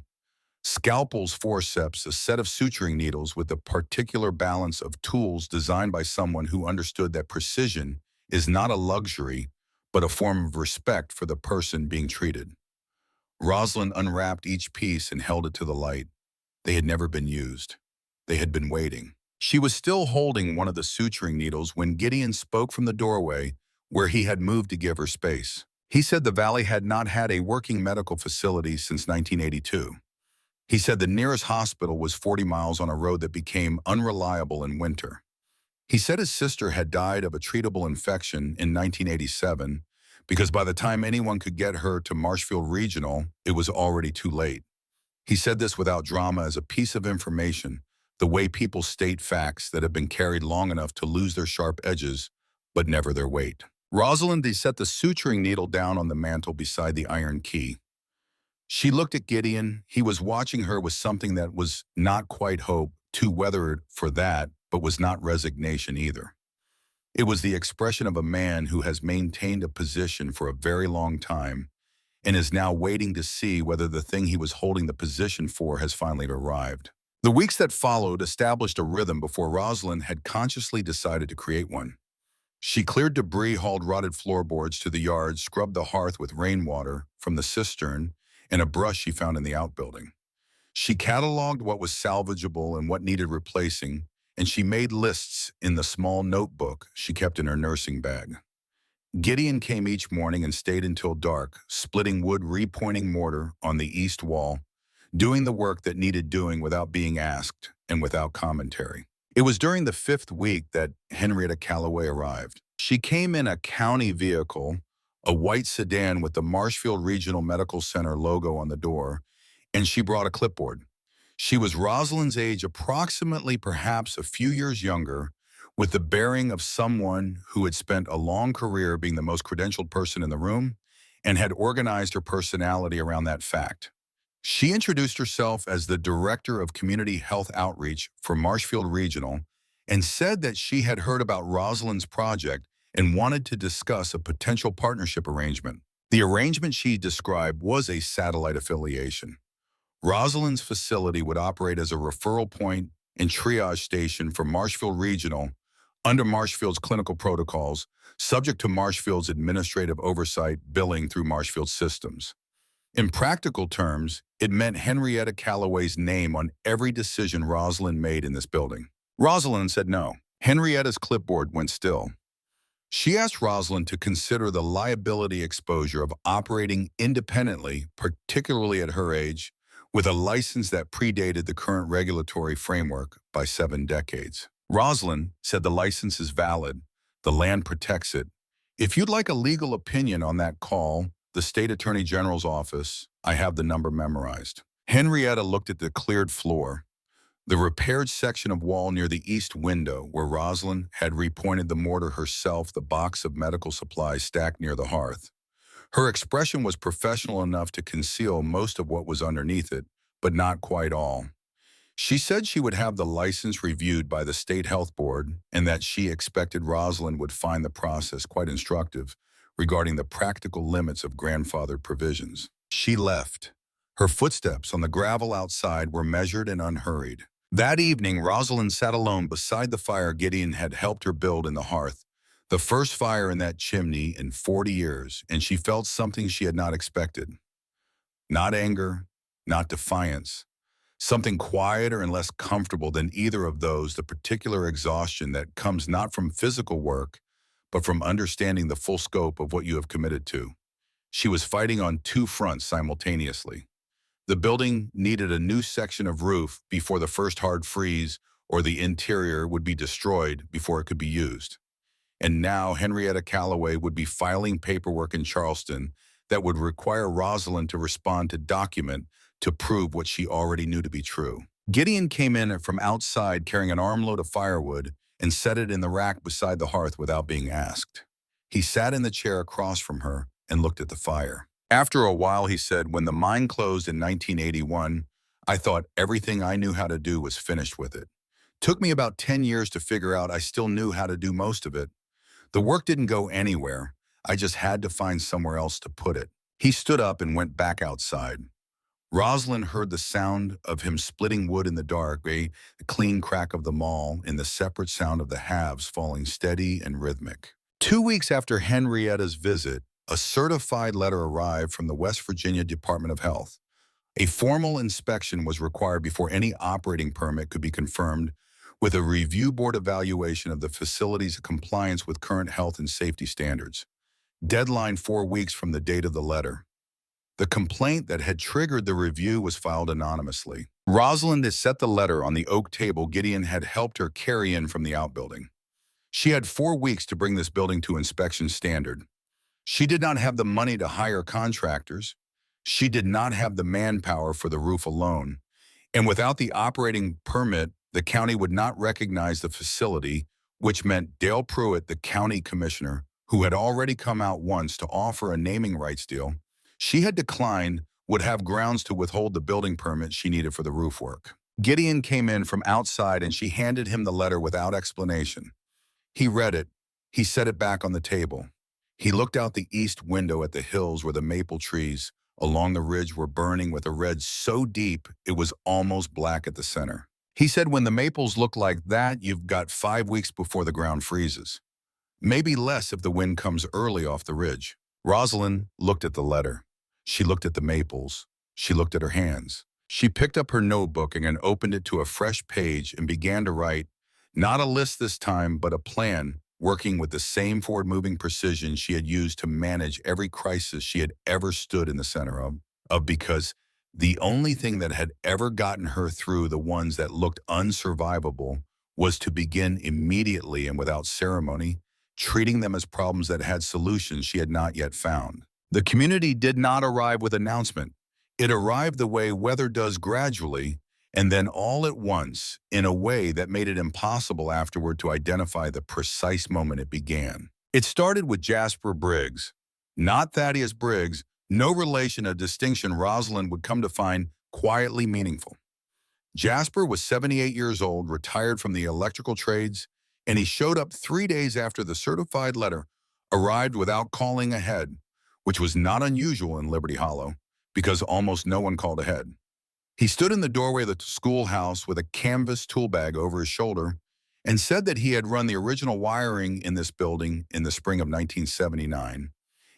Scalpels, forceps, a set of suturing needles with a particular balance of tools designed by someone who understood that precision is not a luxury, but a form of respect for the person being treated. Rosalind unwrapped each piece and held it to the light. They had never been used. They had been waiting. She was still holding one of the suturing needles when Gideon spoke from the doorway where he had moved to give her space. He said the valley had not had a working medical facility since 1982. He said the nearest hospital was 40 miles on a road that became unreliable in winter. He said his sister had died of a treatable infection in 1987 because by the time anyone could get her to Marshfield Regional, it was already too late. He said this without drama as a piece of information, the way people state facts that have been carried long enough to lose their sharp edges, but never their weight. Rosalind set the suturing needle down on the mantel beside the iron key. She looked at Gideon. He was watching her with something that was not quite hope, too weathered for that, but was not resignation either. It was the expression of a man who has maintained a position for a very long time and is now waiting to see whether the thing he was holding the position for has finally arrived. The weeks that followed established a rhythm before Rosalind had consciously decided to create one. She cleared debris, hauled rotted floorboards to the yard, scrubbed the hearth with rainwater from the cistern and a brush she found in the outbuilding. She cataloged what was salvageable and what needed replacing, and she made lists in the small notebook she kept in her nursing bag. Gideon came each morning and stayed until dark, splitting wood, repointing mortar on the east wall, doing the work that needed doing without being asked and without commentary. It was during the fifth week that Henrietta Calloway arrived. She came in a county vehicle, a white sedan with the Marshfield Regional Medical Center logo on the door, and she brought a clipboard. She was Rosalind's age, approximately perhaps a few years younger, with the bearing of someone who had spent a long career being the most credentialed person in the room and had organized her personality around that fact. She introduced herself as the Director of Community Health Outreach for Marshfield Regional and said that she had heard about Rosalind's project and wanted to discuss a potential partnership arrangement. The arrangement she described was a satellite affiliation. Rosalind's facility would operate as a referral point and triage station for Marshfield Regional under Marshfield's clinical protocols, subject to Marshfield's administrative oversight, billing through Marshfield systems. In practical terms, it meant Henrietta Calloway's name on every decision Rosalind made in this building. Rosalind said no. Henrietta's clipboard went still. She asked Rosalind to consider the liability exposure of operating independently, particularly at her age, with a license that predated the current regulatory framework by 7 decades. Rosalind said the license is valid, the land protects it. If you'd like a legal opinion on that, call the State Attorney General's office. I have the number memorized. Henrietta looked at the cleared floor, the repaired section of wall near the east window where Rosalind had repointed the mortar herself, the box of medical supplies stacked near the hearth. Her expression was professional enough to conceal most of what was underneath it, but not quite all. She said she would have the license reviewed by the State Health Board and that she expected Rosalind would find the process quite instructive regarding the practical limits of grandfathered provisions. She left. Her footsteps on the gravel outside were measured and unhurried. That evening, Rosalind sat alone beside the fire Gideon had helped her build in the hearth, the first fire in that chimney in 40 years, and she felt something she had not expected. Not anger, not defiance, something quieter and less comfortable than either of those, the particular exhaustion that comes not from physical work, but from understanding the full scope of what you have committed to. She was fighting on 2 fronts simultaneously. The building needed a new section of roof before the first hard freeze, or the interior would be destroyed before it could be used. And now Henrietta Calloway would be filing paperwork in Charleston that would require Rosalind to respond to document to prove what she already knew to be true. Gideon came in from outside carrying an armload of firewood and set it in the rack beside the hearth without being asked. He sat in the chair across from her and looked at the fire. After a while, he said, "When the mine closed in 1981, I thought everything I knew how to do was finished with it. Took me about 10 years to figure out I still knew how to do most of it. The work didn't go anywhere. I just had to find somewhere else to put it." He stood up and went back outside. Rosalind heard the sound of him splitting wood in the dark, the clean crack of the maul, and the separate sound of the halves falling steady and rhythmic. 2 weeks after Henrietta's visit, a certified letter arrived from the West Virginia Department of Health. A formal inspection was required before any operating permit could be confirmed, with a review board evaluation of the facility's compliance with current health and safety standards. Deadline 4 weeks from the date of the letter. The complaint that had triggered the review was filed anonymously. Rosalind had set the letter on the oak table Gideon had helped her carry in from the outbuilding. She had 4 weeks to bring this building to inspection standard. She did not have the money to hire contractors. She did not have the manpower for the roof alone. And without the operating permit, the county would not recognize the facility, which meant Dale Pruitt, the county commissioner, who had already come out once to offer a naming rights deal she had declined, would have grounds to withhold the building permit she needed for the roof work. Gideon came in from outside and she handed him the letter without explanation. He read it. He set it back on the table. He looked out the east window at the hills where the maple trees along the ridge were burning with a red so deep it was almost black at the center. He said, "When the maples look like that, you've got 5 weeks before the ground freezes. Maybe less if the wind comes early off the ridge." Rosalind looked at the letter. She looked at the maples. She looked at her hands. She picked up her notebook and opened it to a fresh page and began to write, not a list this time, but a plan working with the same forward-moving precision she had used to manage every crisis she had ever stood in the center of because the only thing that had ever gotten her through the ones that looked unsurvivable was to begin immediately and without ceremony, treating them as problems that had solutions she had not yet found. The community did not arrive with announcement. It arrived the way weather does, gradually, and then all at once, in a way that made it impossible afterward to identify the precise moment it began. It started with Jasper Briggs. Not Thaddeus Briggs, no relation, a distinction Rosalind would come to find quietly meaningful. Jasper was 78 years old, retired from the electrical trades, and he showed up 3 days after the certified letter arrived without calling ahead, which was not unusual in Liberty Hollow, because almost no one called ahead. He stood in the doorway of the schoolhouse with a canvas tool bag over his shoulder and said that he had run the original wiring in this building in the spring of 1979,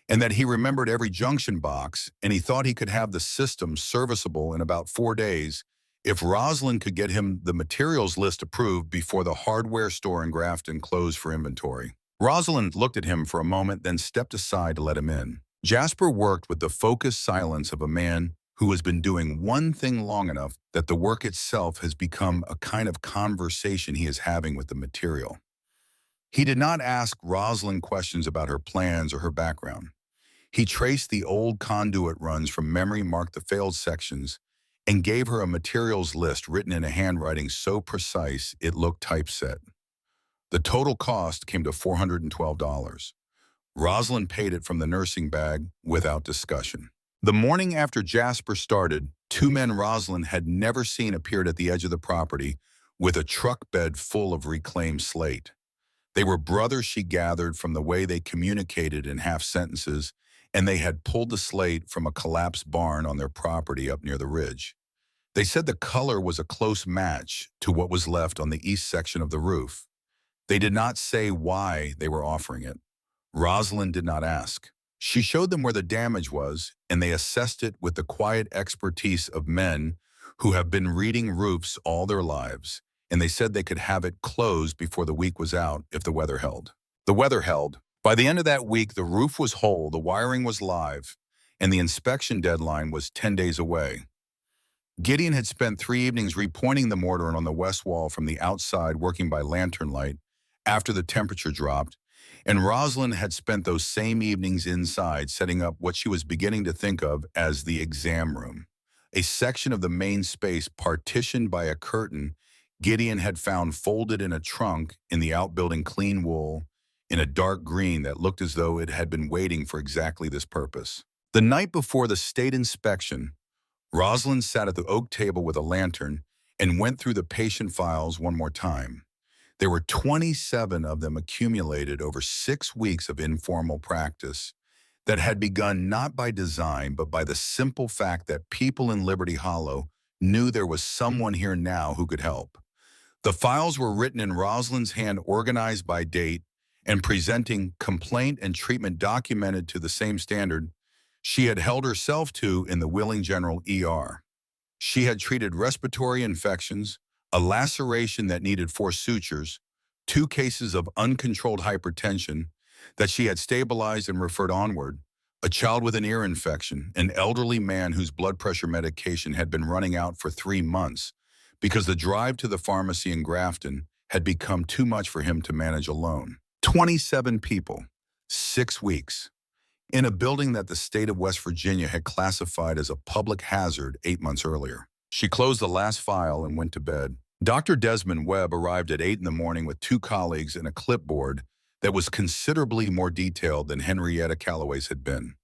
and that he remembered every junction box, and he thought he could have the system serviceable in about 4 days if Rosalind could get him the materials list approved before the hardware store in Grafton closed for inventory. Rosalind looked at him for a moment, then stepped aside to let him in. Jasper worked with the focused silence of a man who has been doing one thing long enough that the work itself has become a kind of conversation he is having with the material. He did not ask Rosalind questions about her plans or her background. He traced the old conduit runs from memory, marked the failed sections, and gave her a materials list written in a handwriting so precise it looked typeset. The total cost came to $412. Rosalind paid it from the nursing bag without discussion. The morning after Jasper started, 2 men Rosalind had never seen appeared at the edge of the property with a truck bed full of reclaimed slate. They were brothers, she gathered from the way they communicated in half sentences, and they had pulled the slate from a collapsed barn on their property up near the ridge. They said the color was a close match to what was left on the east section of the roof. They did not say why they were offering it. Rosalind did not ask. She showed them where the damage was, and they assessed it with the quiet expertise of men who have been reading roofs all their lives, and they said they could have it closed before the week was out if the weather held. The weather held. By the end of that week, the roof was whole, the wiring was live, and the inspection deadline was 10 days away. Gideon had spent 3 evenings repointing the mortar on the west wall from the outside, working by lantern light after the temperature dropped, and Rosalind had spent those same evenings inside setting up what she was beginning to think of as the exam room, a section of the main space partitioned by a curtain Gideon had found folded in a trunk in the outbuilding, clean wool in a dark green that looked as though it had been waiting for exactly this purpose. The night before the state inspection, Rosalind sat at the oak table with a lantern and went through the patient files one more time. There were 27 of them accumulated over 6 weeks of informal practice that had begun not by design, but by the simple fact that people in Liberty Hollow knew there was someone here now who could help. The files were written in Rosalind's hand, organized by date, and presenting complaint and treatment documented to the same standard she had held herself to in the Wheeling General ER. She had treated respiratory infections, a laceration that needed 4 sutures, 2 cases of uncontrolled hypertension that she had stabilized and referred onward, a child with an ear infection, an elderly man whose blood pressure medication had been running out for 3 months because the drive to the pharmacy in Grafton had become too much for him to manage alone. 27 people, 6 weeks, in a building that the state of West Virginia had classified as a public hazard 8 months earlier. She closed the last file and went to bed. Dr. Desmond Webb arrived at 8 in the morning with 2 colleagues and a clipboard that was considerably more detailed than Henrietta Calloway's had been.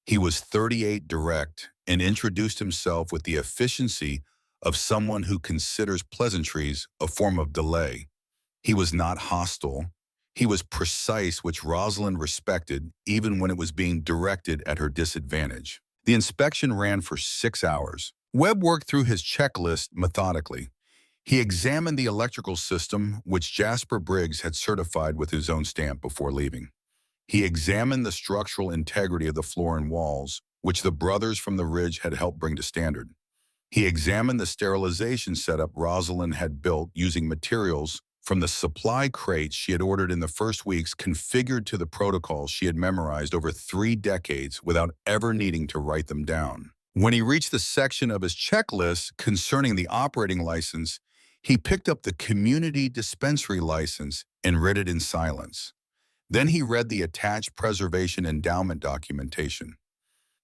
He was 38 direct and introduced himself with the efficiency of someone who considers pleasantries a form of delay. He was not hostile. He was precise, which Rosalind respected even when it was being directed at her disadvantage. The inspection ran for 6 hours. Webb worked through his checklist methodically. He examined the electrical system, which Jasper Briggs had certified with his own stamp before leaving. He examined the structural integrity of the floor and walls, which the brothers from the ridge had helped bring to standard. He examined the sterilization setup Rosalind had built using materials from the supply crates she had ordered in the first weeks configured to the protocols she had memorized over 3 decades without ever needing to write them down. When he reached the section of his checklist concerning the operating license, he picked up the community dispensary license and read it in silence. Then he read the attached preservation endowment documentation.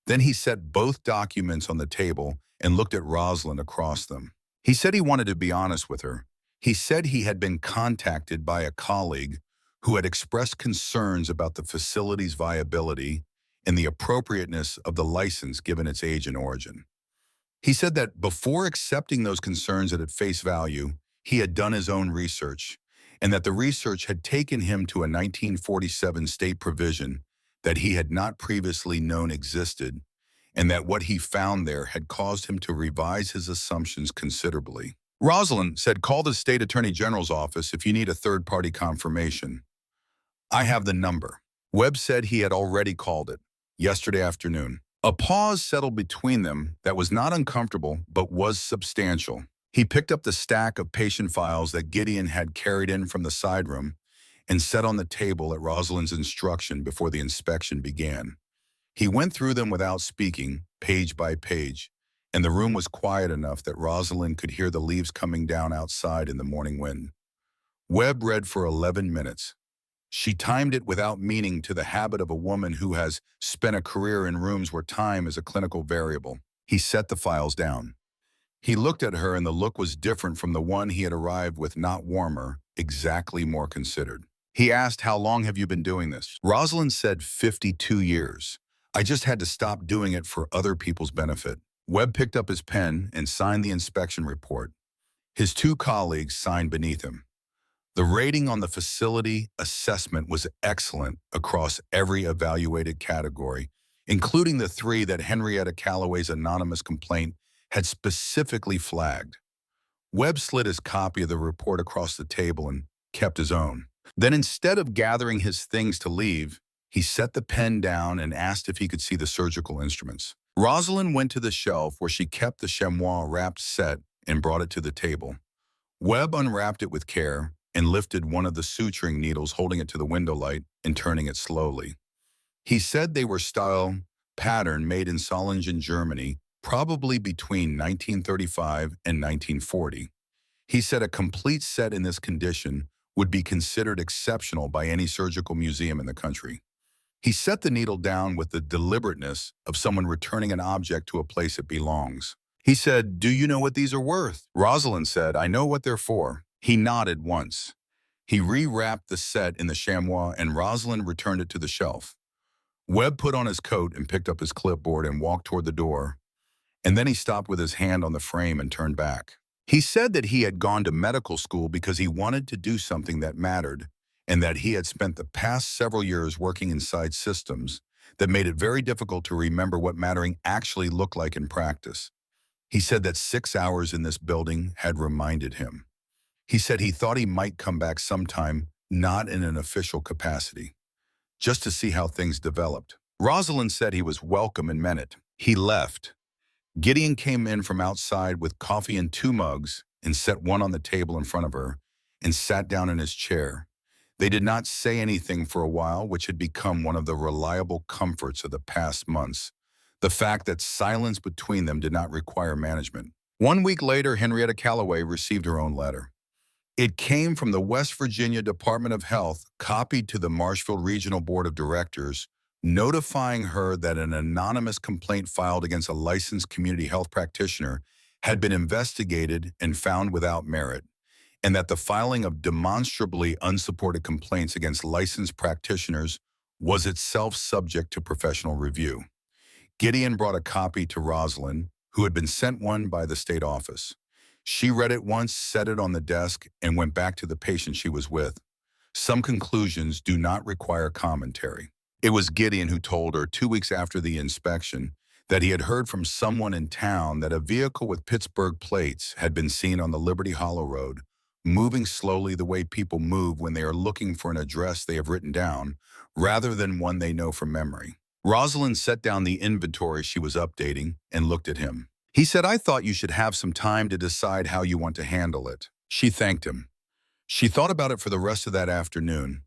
Then he set both documents on the table and looked at Rosalind across them. He said he wanted to be honest with her. He said he had been contacted by a colleague who had expressed concerns about the facility's viability and the appropriateness of the license given its age and origin. He said that before accepting those concerns at face value, he had done his own research, and that the research had taken him to a 1947 state provision that he had not previously known existed, and that what he found there had caused him to revise his assumptions considerably. Rosalind said, "Call the state attorney general's office if you need a third-party confirmation. I have the number." Webb said he had already called it yesterday afternoon. A pause settled between them that was not uncomfortable but was substantial. He picked up the stack of patient files that Gideon had carried in from the side room and set on the table at Rosalind's instruction before the inspection began. He went through them without speaking, page by page, and the room was quiet enough that Rosalind could hear the leaves coming down outside in the morning wind. Webb read for 11 minutes. She timed it without meaning, to the habit of a woman who has spent a career in rooms where time is a clinical variable. He set the files down. He looked at her, and the look was different from the one he had arrived with, not warmer, exactly more considered. He asked, "How long have you been doing this?" Rosalind said, 52 years. "I just had to stop doing it for other people's benefit." Webb picked up his pen and signed the inspection report. His 2 colleagues signed beneath him. The rating on the facility assessment was excellent across every evaluated category, including the 3 that Henrietta Calloway's anonymous complaint had specifically flagged. Webb slid his copy of the report across the table and kept his own. Then, instead of gathering his things to leave, he set the pen down and asked if he could see the surgical instruments. Rosalind went to the shelf where she kept the chamois-wrapped set and brought it to the table. Webb unwrapped it with care and lifted one of the suturing needles, holding it to the window light and turning it slowly. He said they were style pattern made in Solingen, Germany, probably between 1935 and 1940. He said a complete set in this condition would be considered exceptional by any surgical museum in the country. He set the needle down with the deliberateness of someone returning an object to a place it belongs. He said, "Do you know what these are worth?" Rosalind said, "I know what they're for." He nodded once. He rewrapped the set in the chamois, and Rosalind returned it to the shelf. Webb put on his coat and picked up his clipboard and walked toward the door, and then he stopped with his hand on the frame and turned back. He said that he had gone to medical school because he wanted to do something that mattered, and that he had spent the past several years working inside systems that made it very difficult to remember what mattering actually looked like in practice. He said that 6 hours in this building had reminded him. He said he thought he might come back sometime, not in an official capacity, just to see how things developed. Rosalind said he was welcome and meant it. He left. Gideon came in from outside with coffee in 2 mugs and set one on the table in front of her and sat down in his chair. They did not say anything for a while, which had become one of the reliable comforts of the past months. The fact that silence between them did not require management. 1 week later, Henrietta Calloway received her own letter. It came from the West Virginia Department of Health, copied to the Marshfield Regional Board of Directors, notifying her that an anonymous complaint filed against a licensed community health practitioner had been investigated and found without merit, and that the filing of demonstrably unsupported complaints against licensed practitioners was itself subject to professional review. Gideon brought a copy to Rosalind, who had been sent one by the state office. She read it once, set it on the desk, and went back to the patient she was with. Some conclusions do not require commentary. It was Gideon who told her 2 weeks after the inspection that he had heard from someone in town that a vehicle with Pittsburgh plates had been seen on the Liberty Hollow Road, moving slowly the way people move when they are looking for an address they have written down, rather than one they know from memory. Rosalind set down the inventory she was updating and looked at him. He said, "I thought you should have some time to decide how you want to handle it." She thanked him. She thought about it for the rest of that afternoon.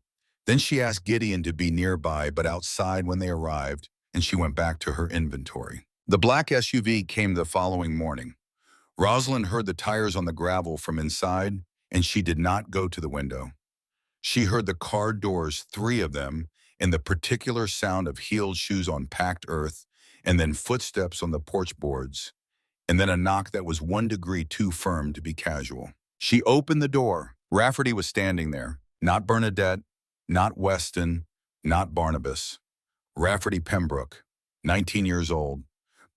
Then she asked Gideon to be nearby but outside when they arrived, and she went back to her inventory. The black SUV came the following morning. Rosalind heard the tires on the gravel from inside, and she did not go to the window. She heard the car doors, 3 of them, and the particular sound of heeled shoes on packed earth, and then footsteps on the porch boards, and then a knock that was 1 degree too firm to be casual. She opened the door. Rafferty was standing there. Not Bernadette, not Weston, not Barnabas. Rafferty Pembroke, 19 years old.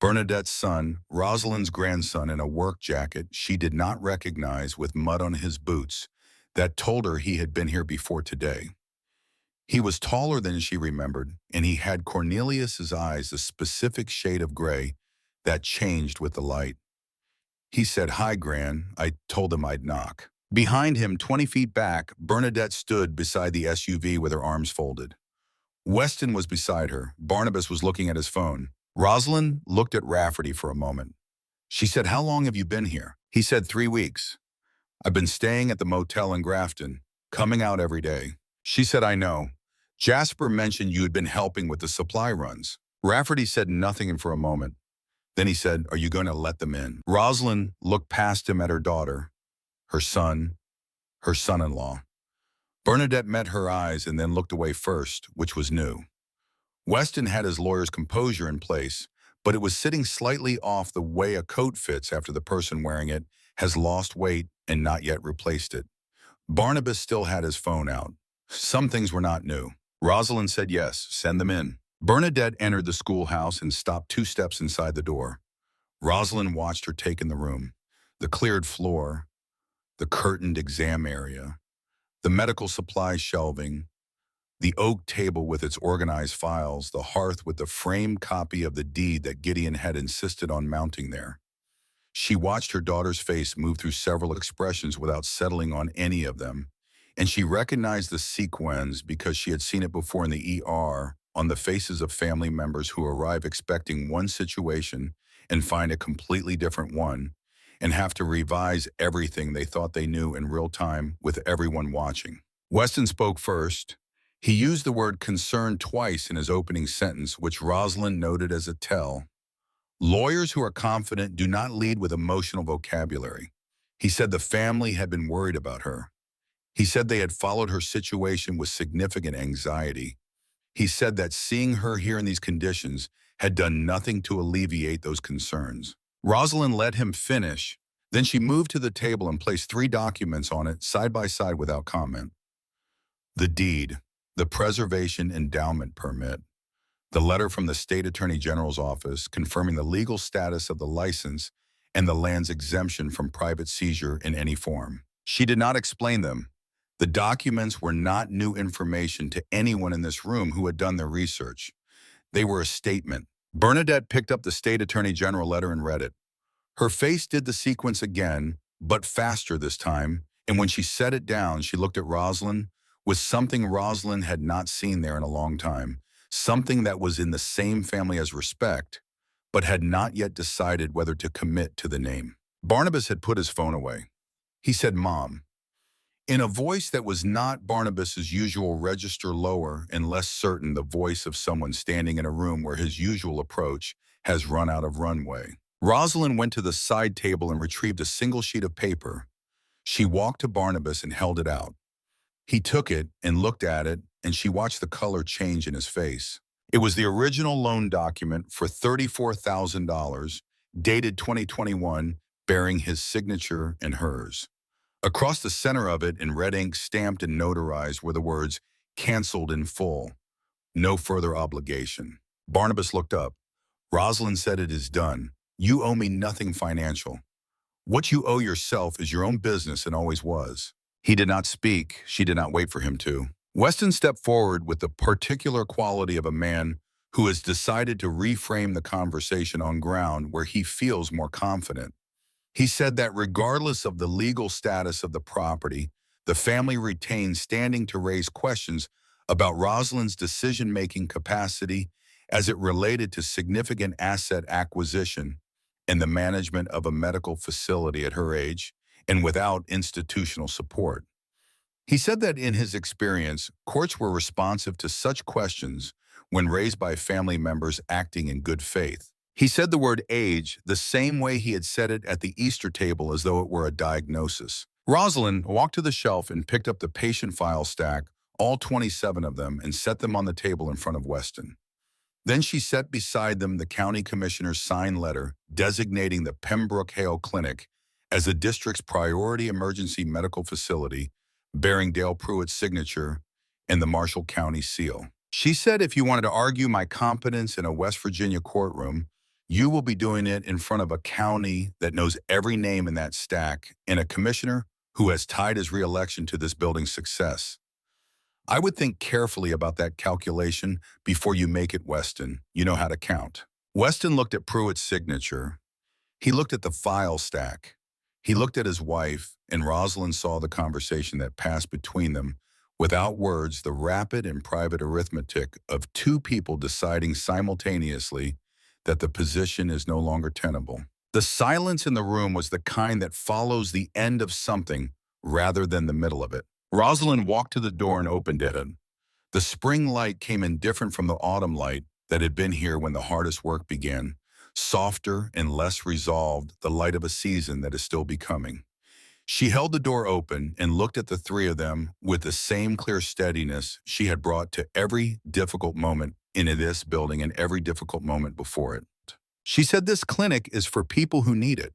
Bernadette's son, Rosalind's grandson, in a work jacket she did not recognize with mud on his boots that told her he had been here before today. He was taller than she remembered, and he had Cornelius's eyes a specific shade of gray that changed with the light. He said, "Hi, Gran. I told him I'd knock." Behind him, 20 feet back, Bernadette stood beside the SUV with her arms folded. Weston was beside her. Barnabas was looking at his phone. Rosalind looked at Rafferty for a moment. She said, "How long have you been here?" He said, 3 weeks. "I've been staying at the motel in Grafton, coming out every day." She said, "I know. Jasper mentioned you had been helping with the supply runs." Rafferty said nothing for a moment. Then he said, "Are you going to let them in?" Rosalind looked past him at her daughter, her son, her son-in-law. Bernadette met her eyes and then looked away first, which was new. Weston had his lawyer's composure in place, but it was sitting slightly off the way a coat fits after the person wearing it has lost weight and not yet replaced it. Barnabas still had his phone out. Some things were not new. Rosalind said yes, send them in. Bernadette entered the schoolhouse and stopped 2 steps inside the door. Rosalind watched her take in the room. The cleared floor, the curtained exam area, the medical supplies shelving, the oak table with its organized files, the hearth with the framed copy of the deed that Gideon had insisted on mounting there. She watched her daughter's face move through several expressions without settling on any of them, and she recognized the sequence because she had seen it before in the ER on the faces of family members who arrive expecting one situation and find a completely different one, and have to revise everything they thought they knew in real time with everyone watching. Weston spoke first. He used the word concern twice in his opening sentence, which Rosalind noted as a tell. Lawyers who are confident do not lead with emotional vocabulary. He said the family had been worried about her. He said they had followed her situation with significant anxiety. He said that seeing her here in these conditions had done nothing to alleviate those concerns. Rosalind let him finish. Then she moved to the table and placed 3 documents on it side by side without comment. The deed, the preservation endowment permit, the letter from the State Attorney General's office confirming the legal status of the license and the land's exemption from private seizure in any form. She did not explain them. The documents were not new information to anyone in this room who had done their research. They were a statement. Bernadette picked up the State Attorney General letter and read it. Her face did the sequence again, but faster this time, and when she set it down, she looked at Rosalind with something Rosalind had not seen there in a long time, something that was in the same family as respect, but had not yet decided whether to commit to the name. Barnabas had put his phone away. He said, "Mom," in a voice that was not Barnabas's usual register, lower and less certain, the voice of someone standing in a room where his usual approach has run out of runway. Rosalind went to the side table and retrieved a single sheet of paper. She walked to Barnabas and held it out. He took it and looked at it, and she watched the color change in his face. It was the original loan document for $34,000, dated 2021, bearing his signature and hers. Across the center of it, in red ink stamped and notarized, were the words, "Canceled in full. No further obligation." Barnabas looked up. Rosalind said, "It is done. You owe me nothing financial. What you owe yourself is your own business and always was." He did not speak. She did not wait for him to. Weston stepped forward with the particular quality of a man who has decided to reframe the conversation on ground where he feels more confident. He said that regardless of the legal status of the property, the family retained standing to raise questions about Rosalind's decision-making capacity as it related to significant asset acquisition and the management of a medical facility at her age and without institutional support. He said that in his experience, courts were responsive to such questions when raised by family members acting in good faith. He said the word age the same way he had said it at the Easter table as though it were a diagnosis. Rosalind walked to the shelf and picked up the patient file stack, all 27 of them, and set them on the table in front of Weston. Then she set beside them the county commissioner's signed letter designating the Pembroke Hale Clinic as the district's priority emergency medical facility, bearing Dale Pruitt's signature and the Marshall County seal. She said if you wanted to argue my competence in a West Virginia courtroom, you will be doing it in front of a county that knows every name in that stack and a commissioner who has tied his reelection to this building's success. I would think carefully about that calculation before you make it, Weston. You know how to count. Weston looked at Pruitt's signature. He looked at the file stack. He looked at his wife, and Rosalind saw the conversation that passed between them, without words, the rapid and private arithmetic of two people deciding simultaneously that the position is no longer tenable. The silence in the room was the kind that follows the end of something rather than the middle of it. Rosalind walked to the door and opened it. The spring light came in different from the autumn light that had been here when the hardest work began, softer and less resolved, the light of a season that is still becoming. She held the door open and looked at the three of them with the same clear steadiness she had brought to every difficult moment in this building and every difficult moment before it. She said, "This clinic is for people who need it.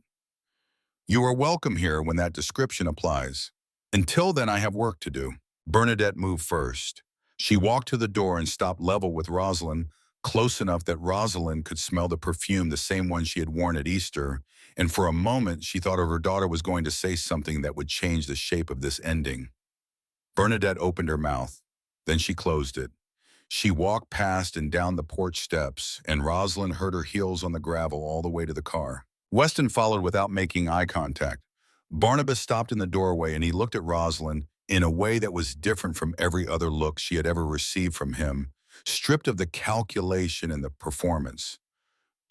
You are welcome here when that description applies. Until then, I have work to do." Bernadette moved first. She walked to the door and stopped level with Rosalind, close enough that Rosalind could smell the perfume, the same one she had worn at Easter, and for a moment she thought her daughter was going to say something that would change the shape of this ending. Bernadette opened her mouth. Then she closed it. She walked past and down the porch steps, and Rosalind heard her heels on the gravel all the way to the car. Weston followed without making eye contact. Barnabas stopped in the doorway, and he looked at Rosalind in a way that was different from every other look she had ever received from him, stripped of the calculation and the performance.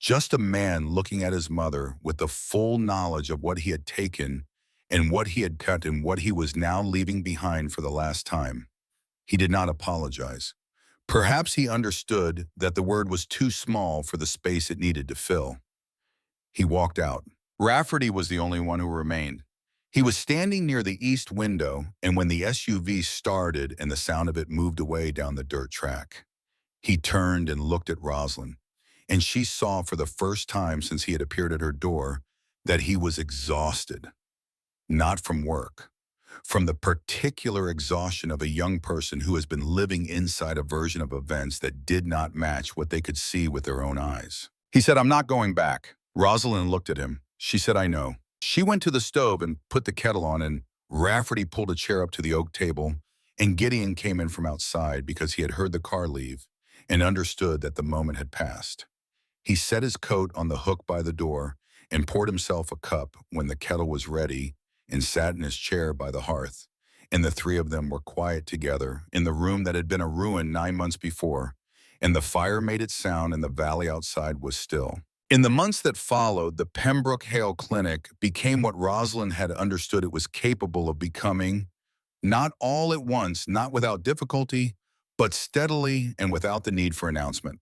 Just a man looking at his mother with the full knowledge of what he had taken and what he had cut and what he was now leaving behind for the last time. He did not apologize. Perhaps he understood that the word was too small for the space it needed to fill. He walked out. Rafferty was the only one who remained. He was standing near the east window, and when the SUV started and the sound of it moved away down the dirt track, he turned and looked at Rosalind, and she saw for the first time since he had appeared at her door that he was exhausted, not from work, from the particular exhaustion of a young person who has been living inside a version of events that did not match what they could see with their own eyes. He said, "I'm not going back." Rosalind looked at him. She said, "I know." She went to the stove and put the kettle on, and Rafferty pulled a chair up to the oak table, and Gideon came in from outside because he had heard the car leave and understood that the moment had passed. He set his coat on the hook by the door and poured himself a cup when the kettle was ready and sat in his chair by the hearth, and the three of them were quiet together in the room that had been a ruin 9 months before, and the fire made its sound and the valley outside was still. In the months that followed, the Pembroke Hale Clinic became what Rosalind had understood it was capable of becoming, not all at once, not without difficulty, but steadily and without the need for announcement.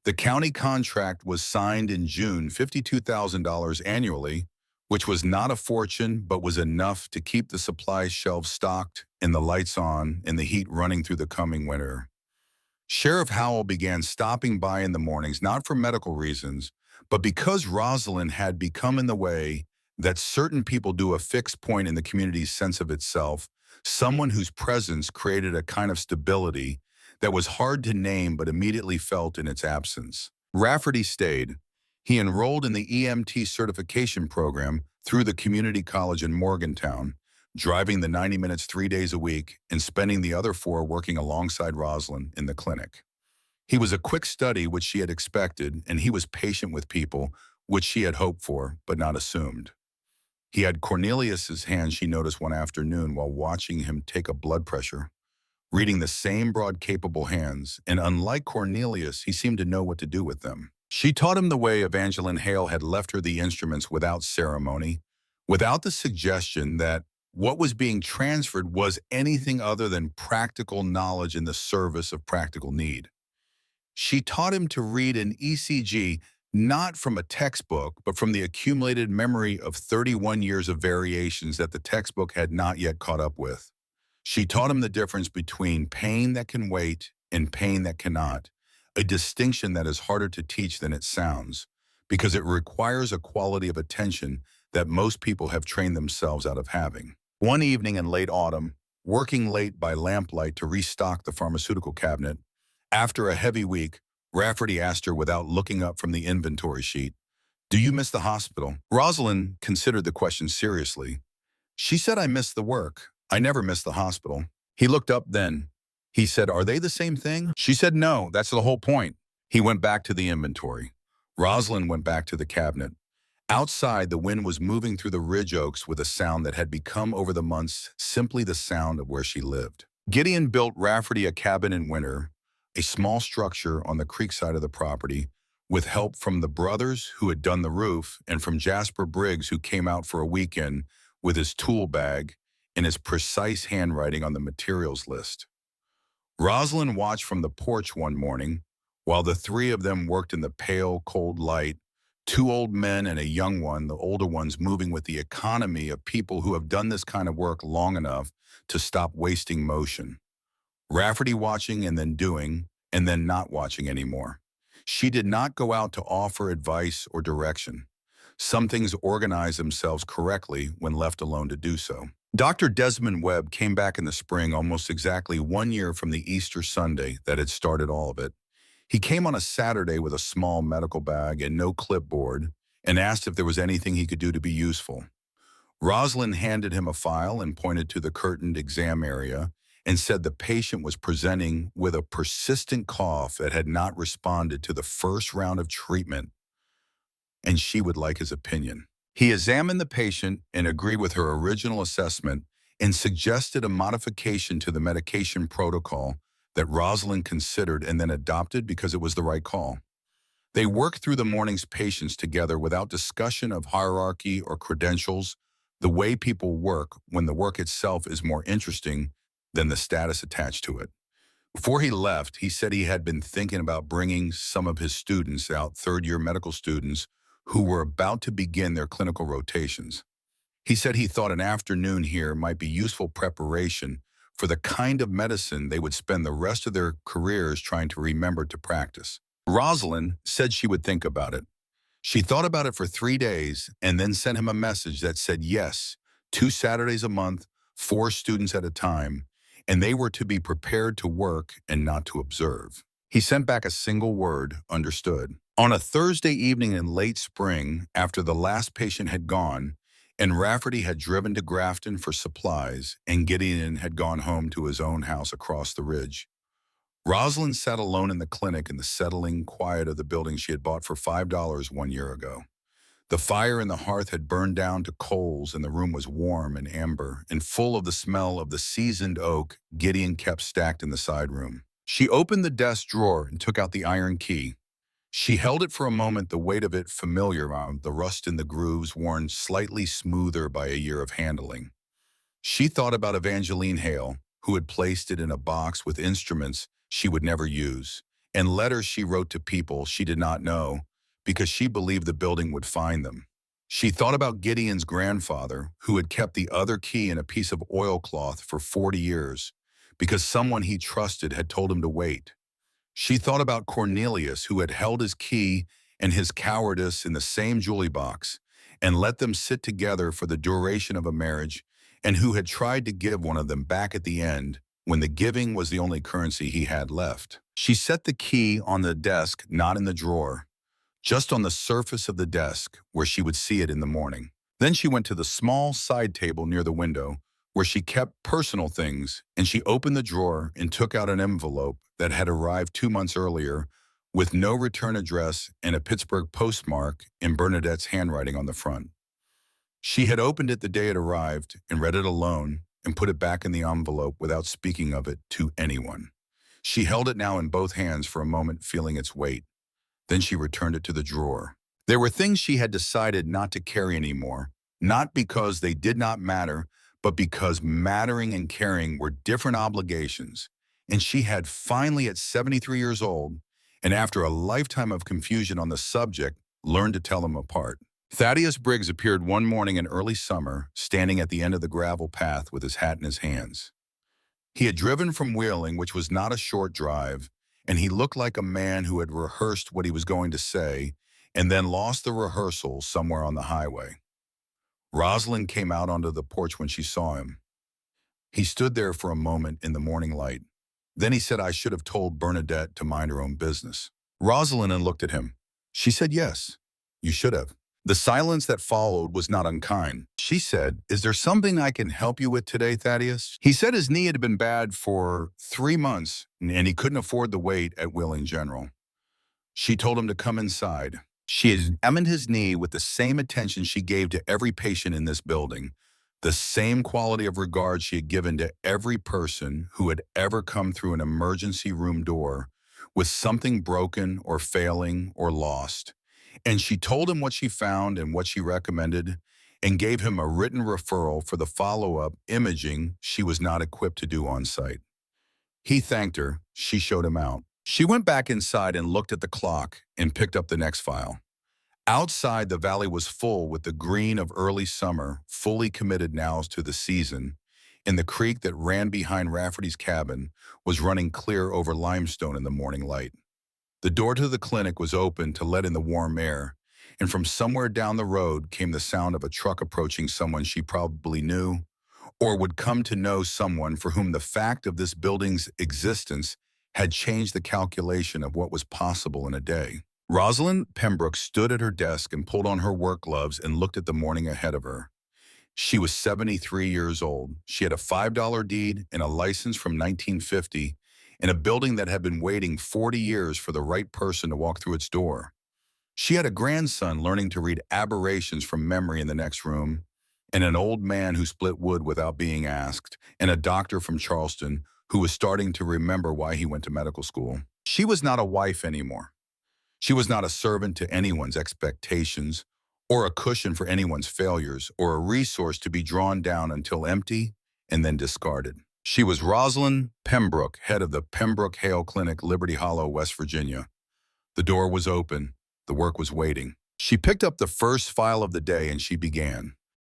The county contract was signed in June, $52,000 annually, which was not a fortune, but was enough to keep the supply shelves stocked and the lights on and the heat running through the coming winter. Sheriff Howell began stopping by in the mornings, not for medical reasons, but because Rosalind had become in the way that certain people do a fixed point in the community's sense of itself, someone whose presence created a kind of stability that was hard to name but immediately felt in its absence. Rafferty stayed. He enrolled in the EMT certification program through the community college in Morgantown, driving the 90 minutes 3 days a week and spending the other 4 working alongside Rosalind in the clinic. He was a quick study, which she had expected, and he was patient with people, which she had hoped for, but not assumed. He had Cornelius's hand, she noticed one afternoon while watching him take a blood pressure, reading the same broad, capable hands, and unlike Cornelius, he seemed to know what to do with them. She taught him the way Evangeline Hale had left her the instruments without ceremony, without the suggestion that what was being transferred was anything other than practical knowledge in the service of practical need. She taught him to read an ECG not from a textbook, but from the accumulated memory of 31 years of variations that the textbook had not yet caught up with. She taught him the difference between pain that can wait and pain that cannot, a distinction that is harder to teach than it sounds, because it requires a quality of attention that most people have trained themselves out of having. One evening in late autumn, working late by lamplight to restock the pharmaceutical cabinet, after a heavy week, Rafferty asked her without looking up from the inventory sheet, "Do you miss the hospital?" Rosalind considered the question seriously. "She said I missed the work. I never missed the hospital." He looked up then. He said, "Are they the same thing?" She said, "No, that's the whole point." He went back to the inventory. Rosalind went back to the cabinet. Outside, the wind was moving through the ridge oaks with a sound that had become over the months simply the sound of where she lived. Gideon built Rafferty a cabin in winter, a small structure on the creek side of the property, with help from the brothers who had done the roof and from Jasper Briggs, who came out for a weekend with his tool bag and his precise handwriting on the materials list. Rosalind watched from the porch one morning while the three of them worked in the pale, cold light, two old men and a young one, the older ones moving with the economy of people who have done this kind of work long enough to stop wasting motion. Rafferty watching and then doing, and then not watching anymore. She did not go out to offer advice or direction. Some things organize themselves correctly when left alone to do so. Dr. Desmond Webb came back in the spring, almost exactly 1 year from the Easter Sunday that had started all of it. He came on a Saturday with a small medical bag and no clipboard and asked if there was anything he could do to be useful. Rosalind handed him a file and pointed to the curtained exam area and said the patient was presenting with a persistent cough that had not responded to the first round of treatment, and she would like his opinion. He examined the patient and agreed with her original assessment and suggested a modification to the medication protocol that Rosalind considered and then adopted because it was the right call. They worked through the morning's patients together without discussion of hierarchy or credentials, the way people work when the work itself is more interesting than the status attached to it. Before he left, he said he had been thinking about bringing some of his students out, third-year medical students, who were about to begin their clinical rotations. He said he thought an afternoon here might be useful preparation for the kind of medicine they would spend the rest of their careers trying to remember to practice. Rosalind said she would think about it. She thought about it for 3 days and then sent him a message that said yes, 2 Saturdays a month, 4 students at a time, and they were to be prepared to work and not to observe. He sent back a single word, understood. On a Thursday evening in late spring, after the last patient had gone, and Rafferty had driven to Grafton for supplies, and Gideon had gone home to his own house across the ridge, Rosalind sat alone in the clinic in the settling quiet of the building she had bought for $5 1 year ago. The fire in the hearth had burned down to coals, and the room was warm and amber and full of the smell of the seasoned oak Gideon kept stacked in the side room. She opened the desk drawer and took out the iron key. She held it for a moment, the weight of it familiar, the rust in the grooves worn slightly smoother by a year of handling. She thought about Evangeline Hale, who had placed it in a box with instruments she would never use, and letters she wrote to people she did not know because she believed the building would find them. She thought about Gideon's grandfather, who had kept the other key in a piece of oilcloth for 40 years because someone he trusted had told him to wait. She thought about Cornelius, who had held his key and his cowardice in the same jewelry box and let them sit together for the duration of a marriage, and who had tried to give one of them back at the end when the giving was the only currency he had left. She set the key on the desk, not in the drawer, just on the surface of the desk where she would see it in the morning. Then she went to the small side table near the window where she kept personal things, and she opened the drawer and took out an envelope that had arrived 2 months earlier with no return address and a Pittsburgh postmark in Bernadette's handwriting on the front. She had opened it the day it arrived and read it alone and put it back in the envelope without speaking of it to anyone. She held it now in both hands for a moment, feeling its weight. Then she returned it to the drawer. There were things she had decided not to carry anymore, not because they did not matter, but because mattering and caring were different obligations, and she had finally, at 73 years old, and after a lifetime of confusion on the subject, learned to tell them apart. Thaddeus Briggs appeared one morning in early summer, standing at the end of the gravel path with his hat in his hands. He had driven from Wheeling, which was not a short drive, and he looked like a man who had rehearsed what he was going to say and then lost the rehearsal somewhere on the highway. Rosalind came out onto the porch when she saw him. He stood there for a moment in the morning light. Then he said, "I should have told Bernadette to mind her own business." Rosalind looked at him. She said, "Yes, you should have." The silence that followed was not unkind. She said, "Is there something I can help you with today, Thaddeus?" He said his knee had been bad for 3 months and he couldn't afford the wait at Wheeling General. She told him to come inside. She examined his knee with the same attention she gave to every patient in this building, the same quality of regard she had given to every person who had ever come through an emergency room door with something broken or failing or lost. And she told him what she found and what she recommended and gave him a written referral for the follow-up imaging she was not equipped to do on site. He thanked her. She showed him out. She went back inside and looked at the clock and picked up the next file. Outside, the valley was full with the green of early summer, fully committed now to the season, and the creek that ran behind Rafferty's cabin was running clear over limestone in the morning light. The door to the clinic was open to let in the warm air, and from somewhere down the road came the sound of a truck approaching someone she probably knew, or would come to know someone for whom the fact of this building's existence had changed the calculation of what was possible in a day. Rosalind Pembroke stood at her desk and pulled on her work gloves and looked at the morning ahead of her. She was 73 years old. She had a $5 deed and a license from 1950 in a building that had been waiting 40 years for the right person to walk through its door. She had a grandson learning to read aberrations from memory in the next room, and an old man who split wood without being asked, and a doctor from Charleston who was starting to remember why he went to medical school. She was not a wife anymore. She was not a servant to anyone's expectations, or a cushion for anyone's failures, or a resource to be drawn down until empty and then discarded. She was Rosalind Pembroke, head of the Pembroke Hale Clinic, Liberty Hollow, West Virginia. The door was open. The work was waiting. She picked up the first file of the day and she began.